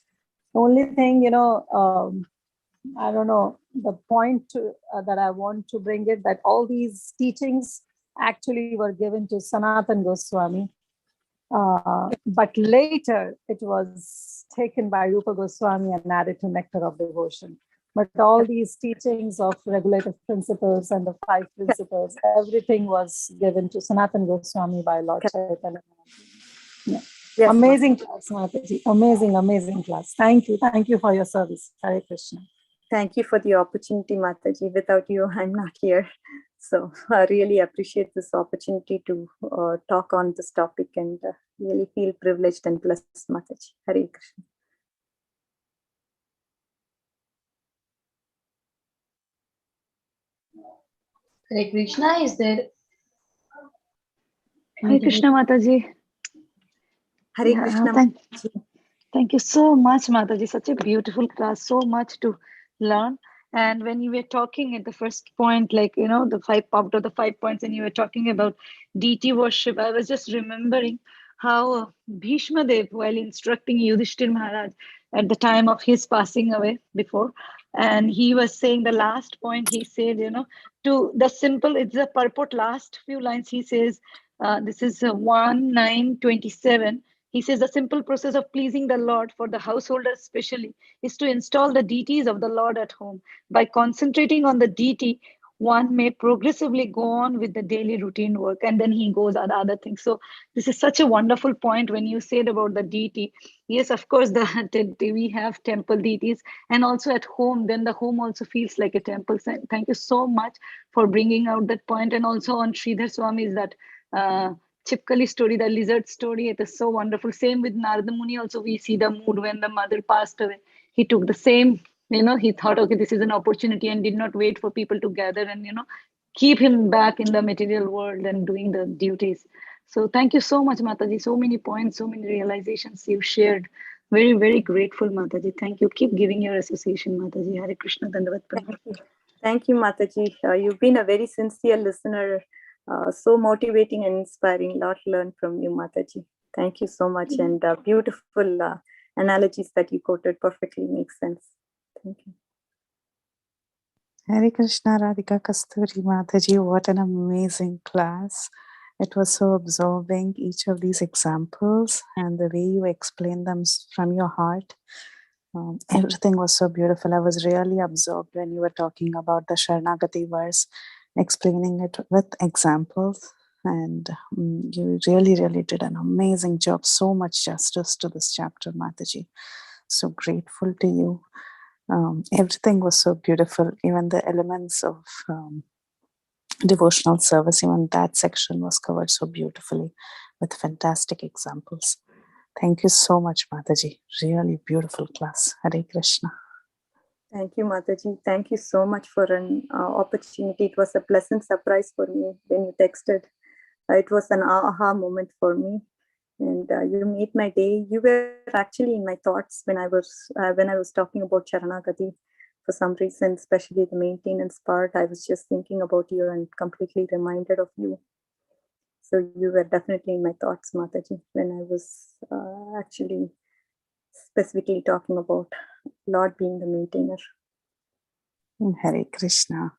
The only thing, I don't know, the point that I want to bring it, that all these teachings actually were given to Sanatana Goswami. But later it was taken by Rupa Goswami and added to Nectar of Devotion. But all these teachings of regulative principles and the 5 principles, everything was given to Sanatana Goswami by Lord Caitanya. Yeah. Yes, amazing class, Mataji. Amazing, amazing class. Thank you. Thank you for your service. Hare Krishna. Thank you for the opportunity, Mataji. Without you, I'm not here. So I really appreciate this opportunity to talk on this topic and really feel privileged and blessed, Mataji. Hare Krishna. Hare Krishna, is there? Hare Krishna Mataji. Hare Yeah, Krishna. Thank you so much, Mataji. Such a beautiful class, so much to learn. And when you were talking at the first point, like, you know, the 5 points, and you were talking about deity worship, I was just remembering how Bhishma Dev, while instructing Yudhishthir Maharaj at the time of his passing away before, and he was saying the last point, he said, you know, to the simple, it's the purport, last few lines, he says, this is 1:9:27. He says the simple process of pleasing the Lord for the householder especially is to install the deities of the Lord at home. By concentrating on the deity, one may progressively go on with the daily routine work. And then he goes on other things. So this is such a wonderful point when you said about the deity. Yes, of course, we have temple deities, and also at home, then the home also feels like a temple. So thank you so much for bringing out that point. And also on Sridhar Swami's that Chipkali story, the lizard story, it is so wonderful. Same with Narada Muni also, we see the mood when the mother passed away. He took the same, you know, he thought, okay, this is an opportunity, and did not wait for people to gather and, you know, keep him back in the material world and doing the duties. So thank you so much, Mataji. So many points, so many realizations you shared. Very, very grateful, Mataji. Thank you. Keep giving your association, Mataji. Hare Krishna, Dandavat Pranam. Thank you, Mataji. You've been a very sincere listener. So motivating and inspiring. Lot learned from you, Mataji. Thank you so much. And beautiful analogies that you quoted perfectly make sense. Thank you. Hare Krishna, Radhika Kasturi Mataji, what an amazing class. It was so absorbing, each of these examples, and the way you explained them from your heart. Everything was so beautiful. I was really absorbed when you were talking about the Sharanagati verse, explaining it with examples. And you really, really did an amazing job. So much justice to this chapter, Mataji. So grateful to you. Everything was so beautiful. Even the elements of devotional service, even that section was covered so beautifully with fantastic examples. Thank you so much, Mataji. Really beautiful class. Hare Krishna. Thank you, Mataji. Thank you so much for an opportunity. It was a pleasant surprise for me when you texted. It was an aha moment for me, and you made my day. You were actually in my thoughts when I was talking about Sharanagati. For some reason, especially the maintenance part, I was just thinking about you and completely reminded of you. So you were definitely in my thoughts, Mataji, when I was actually specifically talking about Lord being the maintainer. Hare Krishna.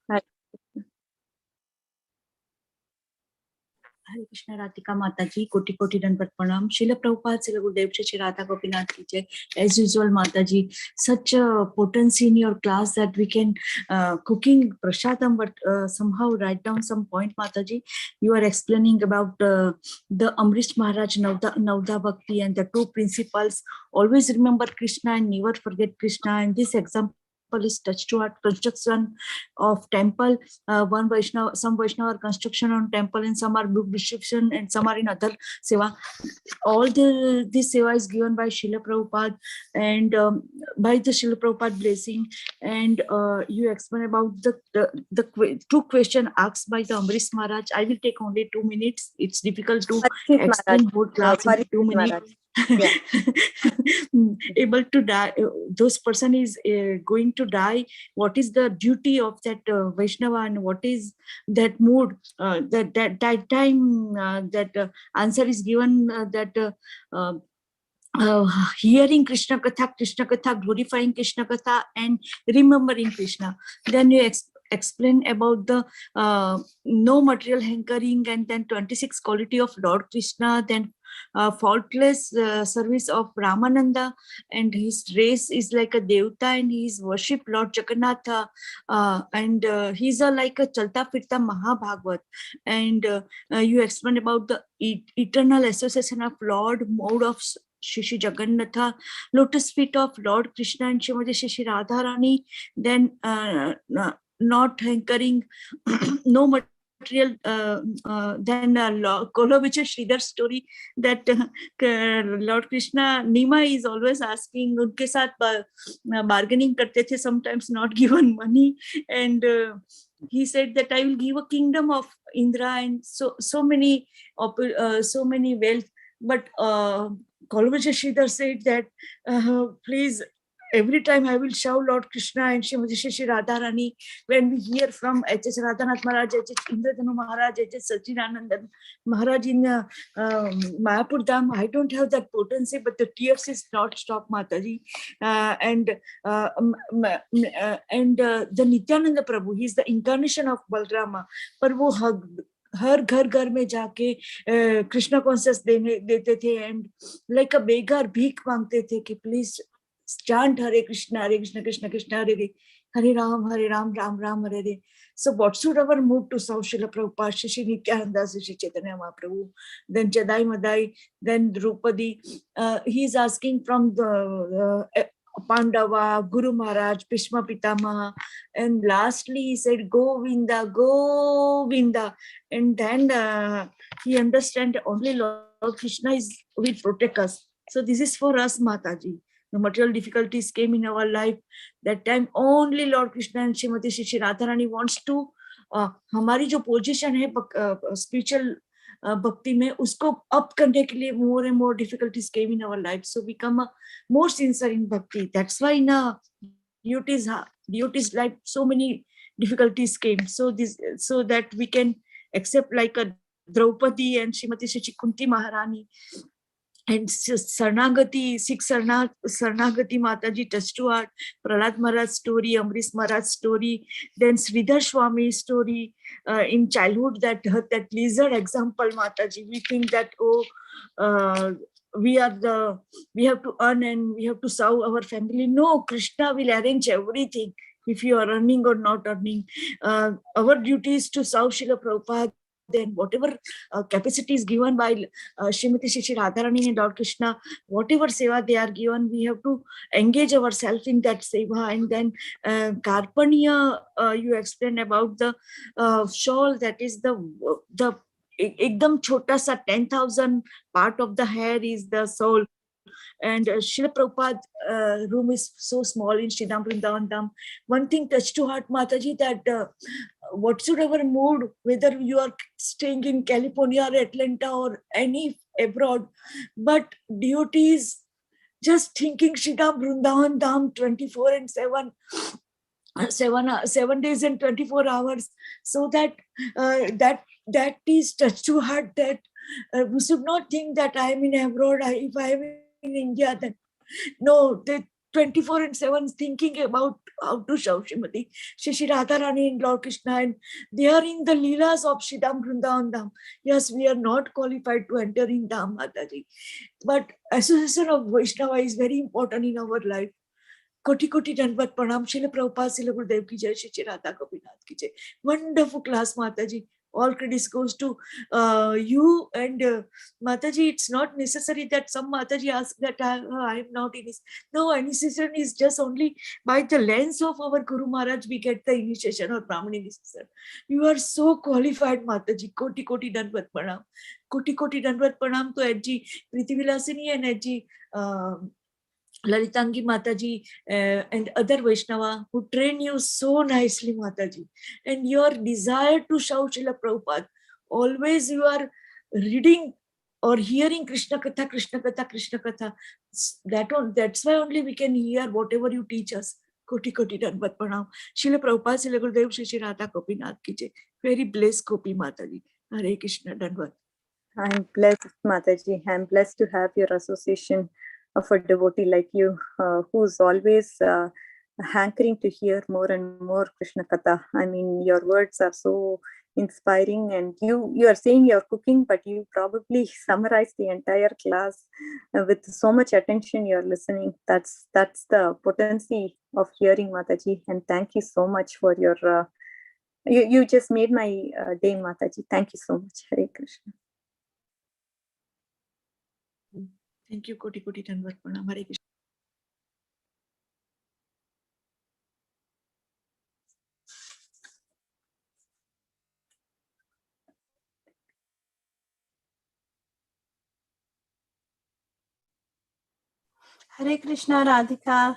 Hare Krishna, Radhika Mataji, Koti Koti Dandavat Pranam. Srila Prabhupada, Srila Gurudev, Shri Radha Gopinath ki jai. As usual, Mataji, such a potency in your class that we can cooking prasadam, but somehow write down some point, Mataji. You are explaining about the Amrish Maharaj Nauda Bhakti and the two principles. Always remember Krishna and never forget Krishna. And this example is touched to our construction of temple. Some Vaishnava are construction on temple, and some are book distribution, and some are in other seva. All this seva is given by Srila Prabhupada, and by the Srila Prabhupada blessing. And you explain about the two questions asked by the Amrish Maharaj. I will take only 2 minutes. It's difficult to explain whole class in 2 minutes. Yeah. Able to die, those person is going to die. What is the duty of that Vaishnava, and what is that mood that time that answer is given hearing Krishna Katha, glorifying Krishna Katha, and remembering Krishna. Then you explain about the no material hankering, and then 26 quality of Lord Krishna, then faultless service of Ramananda, and his race is like a Devta, and he is worship Lord Jagannatha, and he's like a Chalta Firta Mahabhagavad. And you explain about the eternal association of Lord, mode of Shri Jagannatha, lotus feet of Lord Krishna and Shrimati Shri Radharani, then not hankering, no material than Kolovich Sridhar story that Lord Krishna, Nima is always asking, unke saath bargaining karte the, sometimes not given money, and he said that I will give a kingdom of Indra and so many wealth, but Kolovich Sridhar said that please, every time I will shout Lord Krishna and Srimati Shri Radharani, when we hear from HG Radhanath Maharaj, HG Indradhanu Maharaj, HG Sachidanandan Maharaj in Mayapur Dham, I don't have that potency, but the tears is not stop, Mataji. And the Nityananda Prabhu, he's the incarnation of Balrama, पर वो हर घर घर में जाके Krishna conscious देते थे, and like अ बेगर भीख मांगते थे कि please chant Hare Krishna Krishna Krishna Hare Hare Ram Ram Ram Hare Hare. So what should our mood to serve Srila Prabhupada, Shri Nityananda, Shri Chaitanya Mahaprabhu, then Jadai Madai, then Draupadi. He is asking from the Pandava, Guru Maharaj, Bhishma Pitamaha, and lastly he said Govinda, Govinda, and then he understand only Lord Krishna will protect us. So this is for us, Mataji. The material difficulties came in our life, that time only Lord Krishna and Srimati Shri Radharani wants to हमारी जो position है spiritual भक्ति में, उसको up करने के लिए more and more difficulties came in our life, so become more sincere in bhakti. That's why in devotees life so many difficulties came, so that we can accept like a Draupadi and Srimati Shri Kunti Maharani. And Sarnagati, Sikh Sarnagati Mataji touched to heart, Prahlad Maharaj story, Amrish Maharaj story, then Sridhar Swami story in childhood, that lizard example, Mataji. We think that, we have to earn and we have to serve our family. No, Krishna will arrange everything if you are earning or not earning. Our duty is to serve Srila Prabhupada. Then whatever capacity is given by Srimati Shri Radharani and Lord Krishna, whatever seva they are given, we have to engage ourselves in that seva. And then Karpaniya, you explained about the shawl, that is the ekdam chota sa 10,000 part of the hair is the soul. And Srila Prabhupada room is so small in Sridham Vrindavan Dham. One thing touched to heart, Mataji, that whatsoever mood, whether you are staying in California or Atlanta or any abroad, but devotees just thinking Sridham Vrindavan Dham 24 and 7 days and 24 hours, so that that is touched to heart, that we should not think that I am in abroad, if I am in India, then no, they 24 and 7 thinking about how to show Srimati Shri Radharani and Lord Krishna, and they are in the Leelas of Sridham Vrindavan Dham. Yes, we are not qualified to enter in Dham, Mataji, but association of Vaishnava is very important in our life. Koti Koti Dandavat Pranam, Srila Prabhupada, Srila Gurudev ki jai, Shri Radha Gopinath ki jai. Wonderful class, Mataji. All credits goes to you and Mataji. It's not necessary that some Mataji ask that I am not in this. No, initiation is just only by the lens of our Guru Maharaj we get the initiation or Brahman initiation. You are so qualified, Mataji. Koti Koti Dandavat Pranam. Koti Koti Dandavat Pranam to HG Priti Vilasini and HG Lalitangi Mataji and other Vaishnava who train you so nicely, Mataji. And your desire to shout Srila Prabhupada, always you are reading or hearing Krishna Katha, Krishna Katha, Krishna Katha. That's why only we can hear whatever you teach us. Koti Koti Dandavat Pranam. Srila Prabhupada, Srila Gurudev, Shri Radha Gopinath ki jai. Very blessed Gopi Mataji. Hare Krishna Dandavat. I'm blessed, Mataji. I'm blessed to have your association of a devotee like you, who's always hankering to hear more and more Krishna Katha. I mean, your words are so inspiring, and you are saying you're cooking, but you probably summarized the entire class with so much attention. You're listening. That's the potency of hearing, Mataji. And thank you so much for your. You just made my day, Mataji. Thank you so much. Hare Krishna. Thank you, Koti Koti Dandavat Pranam. Hare Krishna. Hare Krishna, Radhika.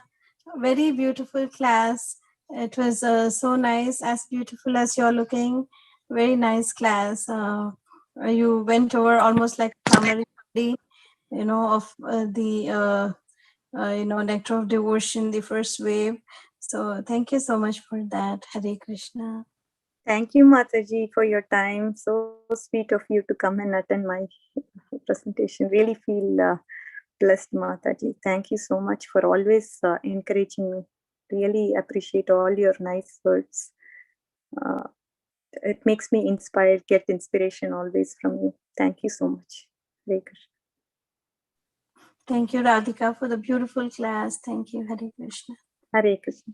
Very beautiful class. It was so nice, as beautiful as you're looking. Very nice class. You went over almost like a summary, of the nectar of devotion, the first wave. So thank you so much for that. Hare Krishna. Thank you, Mataji, for your time. So sweet of you to come and attend my presentation. Really feel blessed, Mataji. Thank you so much for always encouraging me. Really appreciate all your nice words. It makes me inspired, get inspiration always from you. Thank you so much. Hare Krishna. Thank you, Radhika, for the beautiful class. Thank you, Hare Krishna. Hare Krishna.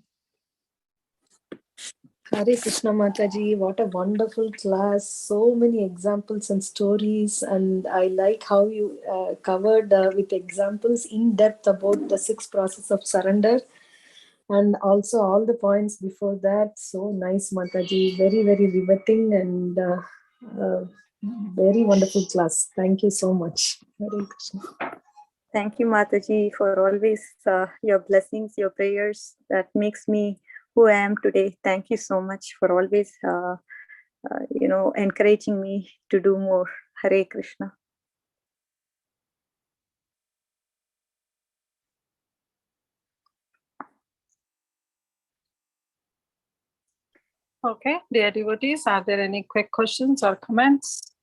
Hare Krishna Mataji, what a wonderful class. So many examples and stories, and I like how you covered with examples in depth about the 6 process of surrender, and also all the points before that. So nice, Mataji. Very, very riveting and very wonderful class. Thank you so much. Hare Krishna. Thank you, Mataji, for always your blessings, your prayers. That makes me who I am today. Thank you so much for always, encouraging me to do more. Hare Krishna. Okay, dear devotees, are there any quick questions or comments?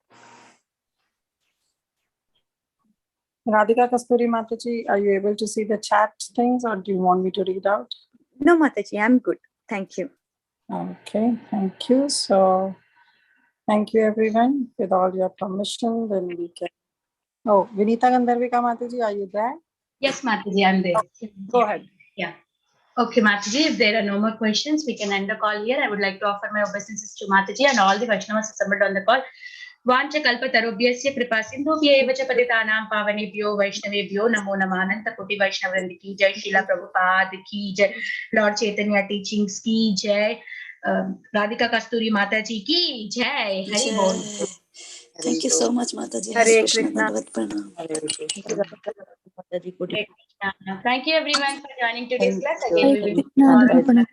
Radhika Kasturi Mataji, are you able to see the chat things, or do you want me to read out? No, Mataji, I'm good. Thank you. Okay, thank you. So, thank you everyone. With all your permission, then we can. Oh, Vinita Gandharvika Mataji, are you there? Yes, Mataji, I'm there. Go ahead. Yeah. Okay, Mataji, if there are no more questions, we can end the call here. I would like to offer my obeisances to Mataji and all the Vaishnavas assembled on the call. Vancha kalpatarubhyasya kripa sindhubhyev cha patitanam pavanebhyo vaishnavebhyo namo namah ananta koti Vaishnavrind ki jai, Srila Prabhupada ki jai, Lord Caitanya teachings ki jai, Radhika Kasturi Mataji ki jai. Hari Bol. Thank you so much, Mataji. Hare Hare Krishna. Krishna. Dandavat pranam. Thank you everyone for joining today's class. Again, we will Hare Krishna.